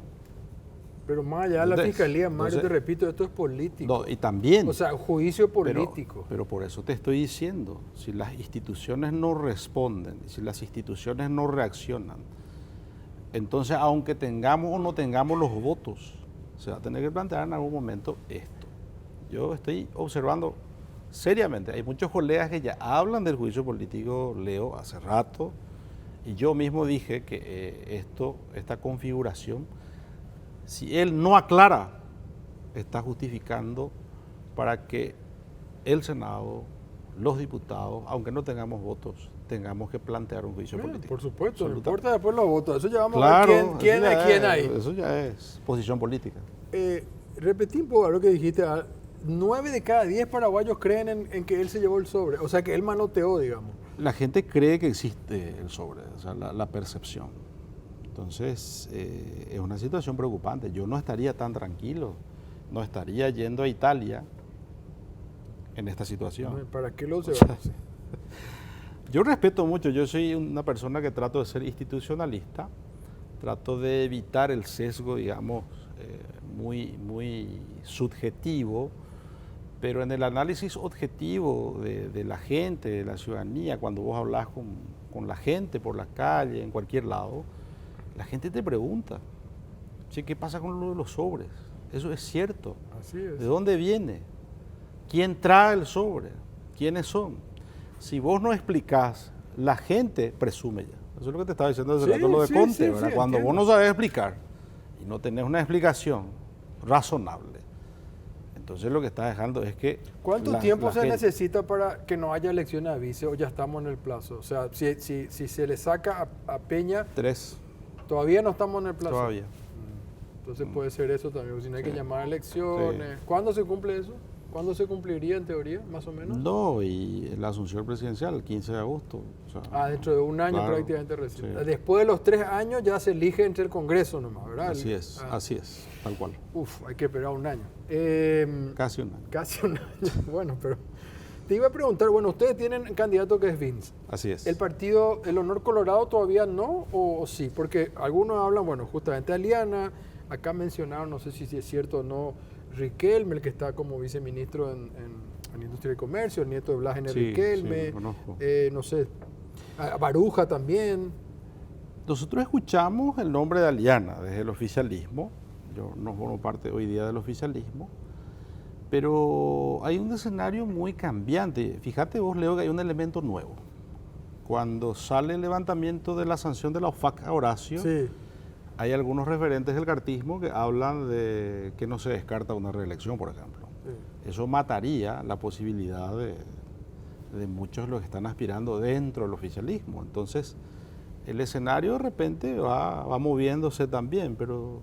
Pero más allá de la fiscalía, Mario, te repito, esto es político. No, y también. O sea, juicio político. Pero por eso te estoy diciendo, si las instituciones no responden, si las instituciones no reaccionan, entonces aunque tengamos o no tengamos los votos, se va a tener que plantear en algún momento esto. Yo estoy observando seriamente. Hay muchos colegas que ya hablan del juicio político, Leo, hace rato. Y yo mismo dije que esta configuración, si él no aclara, está justificando para que el Senado, los diputados, aunque no tengamos votos, tengamos que plantear un juicio político. Por supuesto, no Absoluta. importa después los votos. Eso ya vamos Claro, a ver quién es quién ahí. Eso ya es posición política. Repetí un poco lo que dijiste. 9 de cada 10 paraguayos creen en que él se llevó el sobre. O sea, que él manoteó, digamos. La gente cree que existe el sobre, o sea, la percepción. Entonces, es una situación preocupante. Yo no estaría tan tranquilo, no estaría yendo a Italia en esta situación. ¿Para qué lo llevamos? Yo respeto mucho, yo soy una persona que trato de ser institucionalista, trato de evitar el sesgo, digamos, muy subjetivo, pero en el análisis objetivo de la gente, de la ciudadanía, cuando vos hablas con la gente por la calle, en cualquier lado, la gente te pregunta, che, ¿qué pasa con lo de los sobres? Eso es cierto. Así es. ¿De dónde viene? ¿Quién trae el sobre? ¿Quiénes son? Si vos no explicás, la gente presume ya. Eso es lo que te estaba diciendo hace rato, lo de Conte, ¿verdad? Sí, Cuando entiendo. vos no sabés explicar y no tenés una explicación razonable, entonces lo que está dejando es que... ¿Cuánto la tiempo se gente- necesita para que no haya elecciones a vice o ya estamos en el plazo? O sea, si se le saca a Peña, 3 todavía no estamos en el plazo. todavía. Entonces puede ser eso también, si no hay que Sí. llamar a elecciones. ¿Cuándo se cumple eso? ¿Cuándo se cumpliría en teoría, más o menos? No, y la asunción presidencial, el 15 de agosto. O sea, Dentro de un año claro, prácticamente recién. sí. Después de los 3 años ya se elige entre el Congreso nomás, ¿verdad? Así es, tal cual. Hay que esperar un año. Casi un año. Casi un año. Bueno, pero te iba a preguntar, bueno, ustedes tienen un candidato que es Vince. Así es. ¿El partido, el Honor Colorado todavía no o sí? Porque algunos hablan, bueno, justamente Aliana, acá mencionaron, no sé si es cierto o no, Riquelme, el que está como viceministro en Industria y Comercio, el nieto de Blas N. Sí, Riquelme, sí, conozco. no sé, a Baruja también. Nosotros escuchamos el nombre de Aliana desde el oficialismo. Yo no formo parte hoy día del oficialismo, pero hay un escenario muy cambiante. Fíjate vos, Leo, que hay un elemento nuevo. Cuando sale el levantamiento de la sanción de la OFAC a Horacio, Sí. hay algunos referentes del cartismo que hablan de que no se descarta una reelección, por ejemplo. Eso mataría la posibilidad de muchos de los que están aspirando dentro del oficialismo. Entonces, el escenario de repente va moviéndose también, pero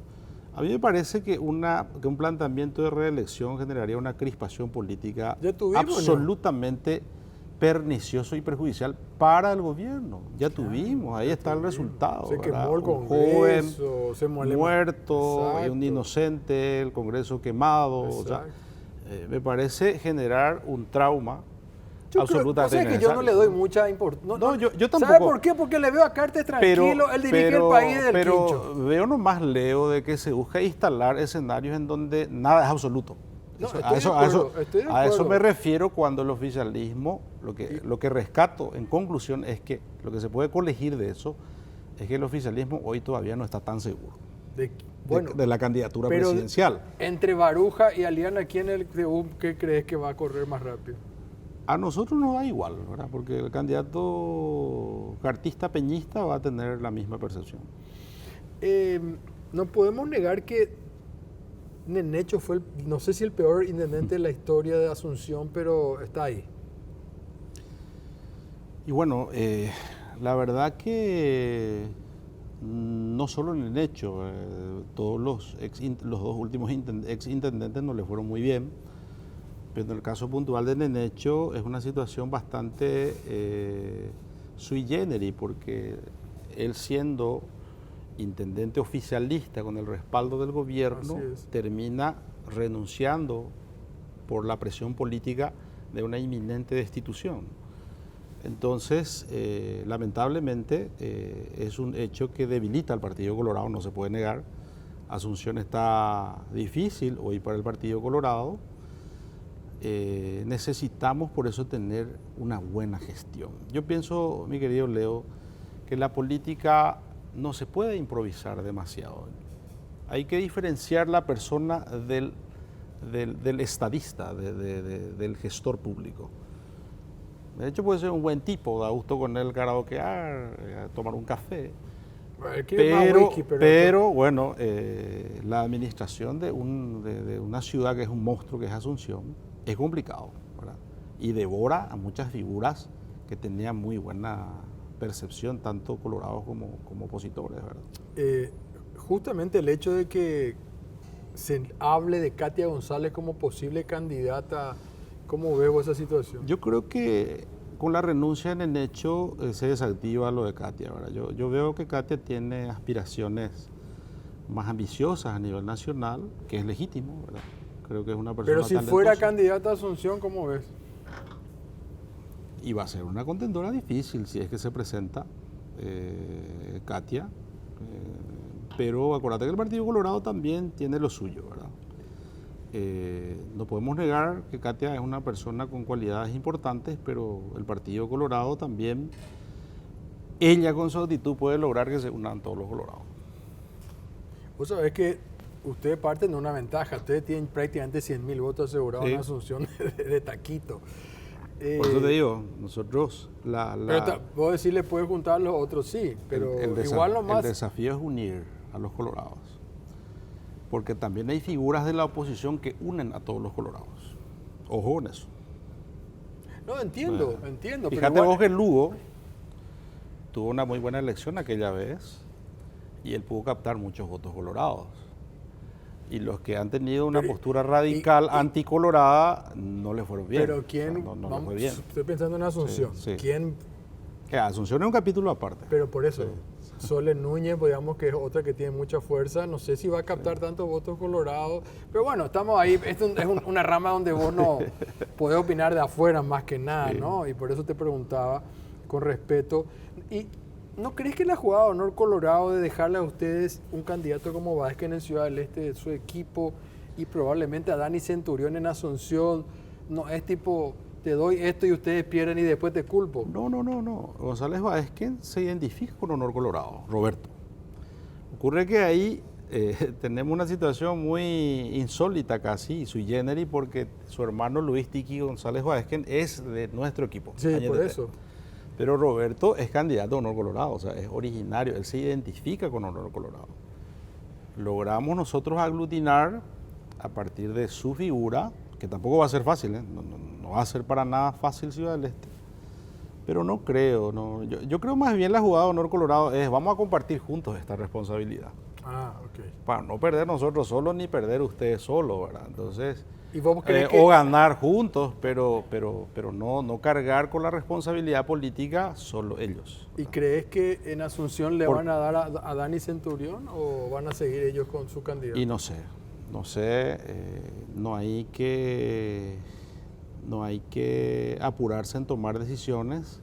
a mí me parece que un planteamiento de reelección generaría una crispación política Ya tuvimos, ¿no? absolutamente pernicioso y perjudicial para el gobierno. Ya tuvimos, ahí está el resultado. Se ¿verdad? quemó el Un Congreso, joven se muerto, y un Exacto. inocente, el Congreso quemado. O sea, Exacto. me parece generar un trauma Yo absolutamente creo, o sea, que yo no le innecesario. doy mucha importancia. No, yo ¿Sabe tampoco. por qué? Porque le veo a Cartes tranquilo, él dirige el país del pero quincho. veo nomás, Leo, de que se busca instalar escenarios en donde nada es absoluto. No, Eso- estoy de a acuerdo, estoy de a eso acuerdo. me refiero cuando el oficialismo, lo que rescato en conclusión es que lo que se puede colegir de eso es que el oficialismo hoy todavía no está tan seguro de la candidatura pero presidencial. Entre Baruja y Aliana, ¿quién es el que crees que va a correr más rápido? A nosotros nos da igual, ¿verdad? Porque el candidato cartista peñista va a tener la misma percepción. No podemos negar que Nenecho fue, no sé si el peor intendente de la historia de Asunción, pero está ahí. Y bueno, la verdad que no solo en el hecho, todos los dos últimos ex intendentes no le fueron muy bien, pero en el caso puntual de Nenecho es una situación bastante sui generis, porque él siendo intendente oficialista con el respaldo del gobierno, Así es. termina renunciando por la presión política de una inminente destitución. Entonces, lamentablemente, es un hecho que debilita al Partido Colorado, no se puede negar. Asunción está difícil hoy para el Partido Colorado. Necesitamos por eso tener una buena gestión. Yo pienso, mi querido Leo, que la política no se puede improvisar demasiado. Hay que diferenciar la persona del estadista, del gestor público. De hecho, puede ser un buen tipo, da gusto con él karaokear, tomar un café. Pero bueno, la administración de una ciudad que es un monstruo, que es Asunción, es complicado, ¿verdad? Y devora a muchas figuras que tenían muy buena percepción, tanto colorados como opositores, ¿verdad? Justamente el hecho de que se hable de Katia González como posible candidata, ¿cómo veo esa situación? Yo creo que con la renuncia en el hecho se desactiva lo de Katia, ¿verdad? Yo veo que Katia tiene aspiraciones más ambiciosas a nivel nacional, que es legítimo, ¿verdad? Creo que es una persona Pero si talentosa. fuera candidata a Asunción, ¿cómo ves? Y va a ser una contendora difícil si es que se presenta Katia. Pero acuérdate que el Partido Colorado también tiene lo suyo, ¿verdad? No podemos negar que Katia es una persona con cualidades importantes, pero el Partido Colorado también, ella con su actitud puede lograr que se unan todos los colorados. Vos sabés que ustedes parten de una ventaja, ustedes tienen prácticamente 100.000 votos asegurados Sí. en Asunción de taquito. Por eso te digo, nosotros Pero vos decirle puedes juntar los otros, sí, pero el igual nomás... el desafío es unir a los colorados. Porque también hay figuras de la oposición que unen a todos los colorados. Ojo con eso. No, entiendo. Fíjate Pero igual, vos que Lugo tuvo una muy buena elección aquella vez y él pudo captar muchos votos colorados. Y los que han tenido una postura radical anticolorada no le fueron bien. pero ¿quién? No le vamos, fue bien. estoy pensando en Asunción. Sí, sí. ¿Quién? Que Asunción es un capítulo aparte. Pero por eso, Sole Núñez, pues, digamos que es otra que tiene mucha fuerza. No sé si va a captar tantos votos colorados. Pero bueno, estamos ahí. Esto es una rama donde vos no podés opinar de afuera más que nada, ¿no? Y por eso te preguntaba con respeto. ¿Y no crees que la jugada de honor Colorado de dejarle a ustedes un candidato como Vázquez en el Ciudad del Este de su equipo y probablemente a Dani Centurión en Asunción no es tipo, te doy esto y ustedes pierden y después te culpo? No. González Vázquez se identifica con Honor Colorado, Roberto. Ocurre que ahí tenemos una situación muy insólita casi, sui generis, porque su hermano Luis Tiki González Vázquez es de nuestro equipo. Sí, ANTT. por eso. Pero Roberto es candidato a Honor Colorado, o sea, es originario, él se identifica con Honor Colorado. Logramos nosotros aglutinar a partir de su figura, que tampoco va a ser fácil, no va a ser para nada fácil Ciudad del Este. Pero no creo, yo creo más bien la jugada de Honor Colorado es vamos a compartir juntos esta responsabilidad. Ah, ok. Para no perder nosotros solos ni perder ustedes solos, ¿verdad? Entonces, ¿Y vos crees que o ganar juntos, pero no cargar con la responsabilidad política solo ellos. ¿Y crees que en Asunción le van a dar a Dani Centurión o van a seguir ellos con su candidato? Y no sé, no hay que apurarse en tomar decisiones.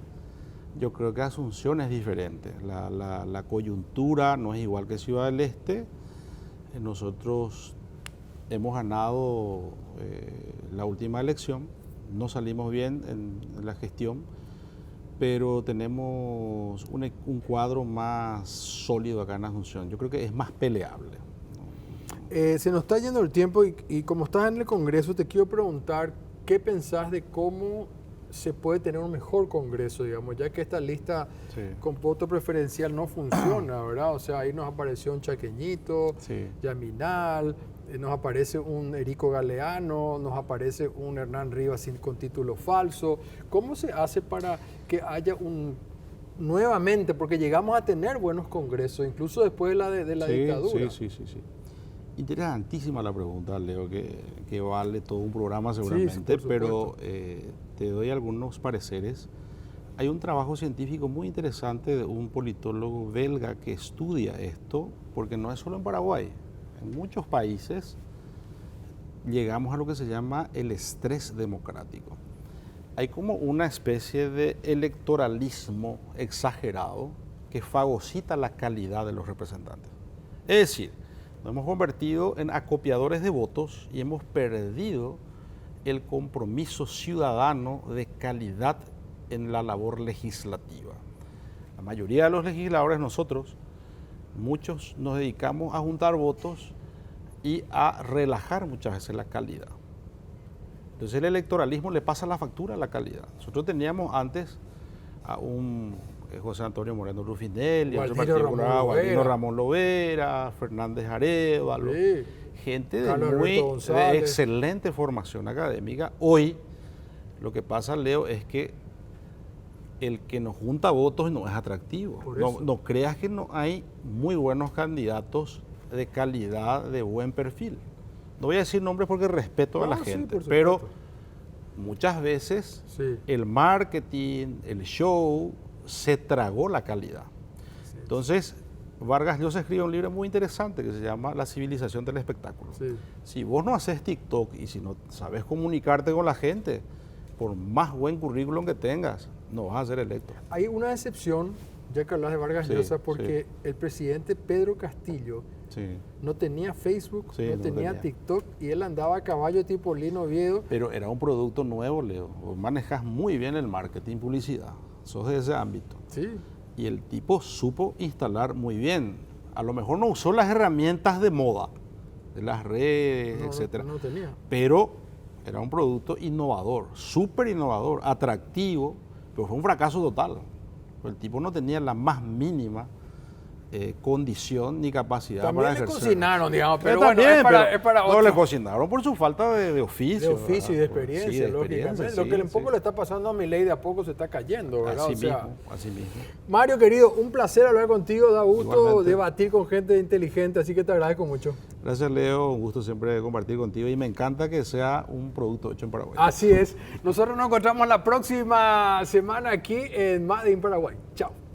Yo creo que Asunción es diferente, la coyuntura no es igual que Ciudad del Este. Nosotros hemos ganado la última elección, no salimos bien en la gestión, pero tenemos un cuadro más sólido acá en Asunción. Yo creo que es más peleable. Se nos está yendo el tiempo y como estás en el Congreso te quiero preguntar qué pensás de cómo se puede tener un mejor Congreso, digamos, ya que esta lista Sí. con voto preferencial no funciona, ¿verdad? O sea, ahí nos apareció un Chaqueñito, Sí. Yaminal, nos aparece un Erico Galeano, nos aparece un Hernán Rivas con título falso. ¿Cómo se hace para que haya nuevamente, porque llegamos a tener buenos congresos, incluso después de la dictadura? Sí. Interesantísima la pregunta, Leo, que vale todo un programa seguramente, por pero te doy algunos pareceres. Hay un trabajo científico muy interesante de un politólogo belga que estudia esto, porque no es solo en Paraguay. En muchos países llegamos a lo que se llama el estrés democrático. Hay como una especie de electoralismo exagerado que fagocita la calidad de los representantes. Es decir, nos hemos convertido en acopiadores de votos y hemos perdido el compromiso ciudadano de calidad en la labor legislativa. La mayoría de los legisladores, nosotros, muchos nos dedicamos a juntar votos y a relajar muchas veces la calidad. Entonces el electoralismo le pasa la factura a la calidad. Nosotros teníamos antes a un José Antonio Moreno Rufinelli, Gualdino Ramón Lovera, Fernández Arévalo, Sí. gente de Carlos muy Alberto González. de excelente formación académica. Hoy lo que pasa, Leo, es que el que nos junta votos no es atractivo. Por eso. No creas que no hay muy buenos candidatos de calidad, de buen perfil. No voy a decir nombres porque respeto a la No, sí, gente, por supuesto. pero muchas veces Sí. el marketing, el show, se tragó la calidad. Entonces, Vargas Llosa escribe un libro muy interesante que se llama La civilización del espectáculo. Sí. Si vos no haces TikTok y si no sabes comunicarte con la gente, por más buen currículum que tengas, no vas a ser electo. Hay una excepción, ya que hablas de Vargas Sí, Llosa, porque el presidente Pedro Castillo Sí. no tenía Facebook, Sí, no no tenía tenía. TikTok y él andaba a caballo tipo Lino Oviedo. Pero era un producto nuevo, Leo. Vos manejas muy bien el marketing, publicidad. Sos de ese ámbito. Sí. Y el tipo supo instalar muy bien. A lo mejor no usó las herramientas de moda, de las redes, No, etcétera. no tenía. Pero era un producto innovador, súper innovador, atractivo, pero fue un fracaso total. El tipo no tenía la más mínima condición ni capacidad También para le ejercer. cocinaron, digamos, pero También, bueno, pero es para no otro. le cocinaron por su falta de oficio. De oficio y de ¿verdad? experiencia, Sí, de lógicamente. experiencia, Lo que un poco sí. le está pasando a Milei de a poco se está cayendo, ¿verdad? Así O sea, mismo, así mismo. Mario, querido, un placer hablar contigo, da gusto Igualmente. debatir con gente inteligente, así que te agradezco mucho. Gracias, Leo. Un gusto siempre compartir contigo y me encanta que sea un producto hecho en Paraguay. Así es. Nosotros nos encontramos la próxima semana aquí en Made in Paraguay. Chao.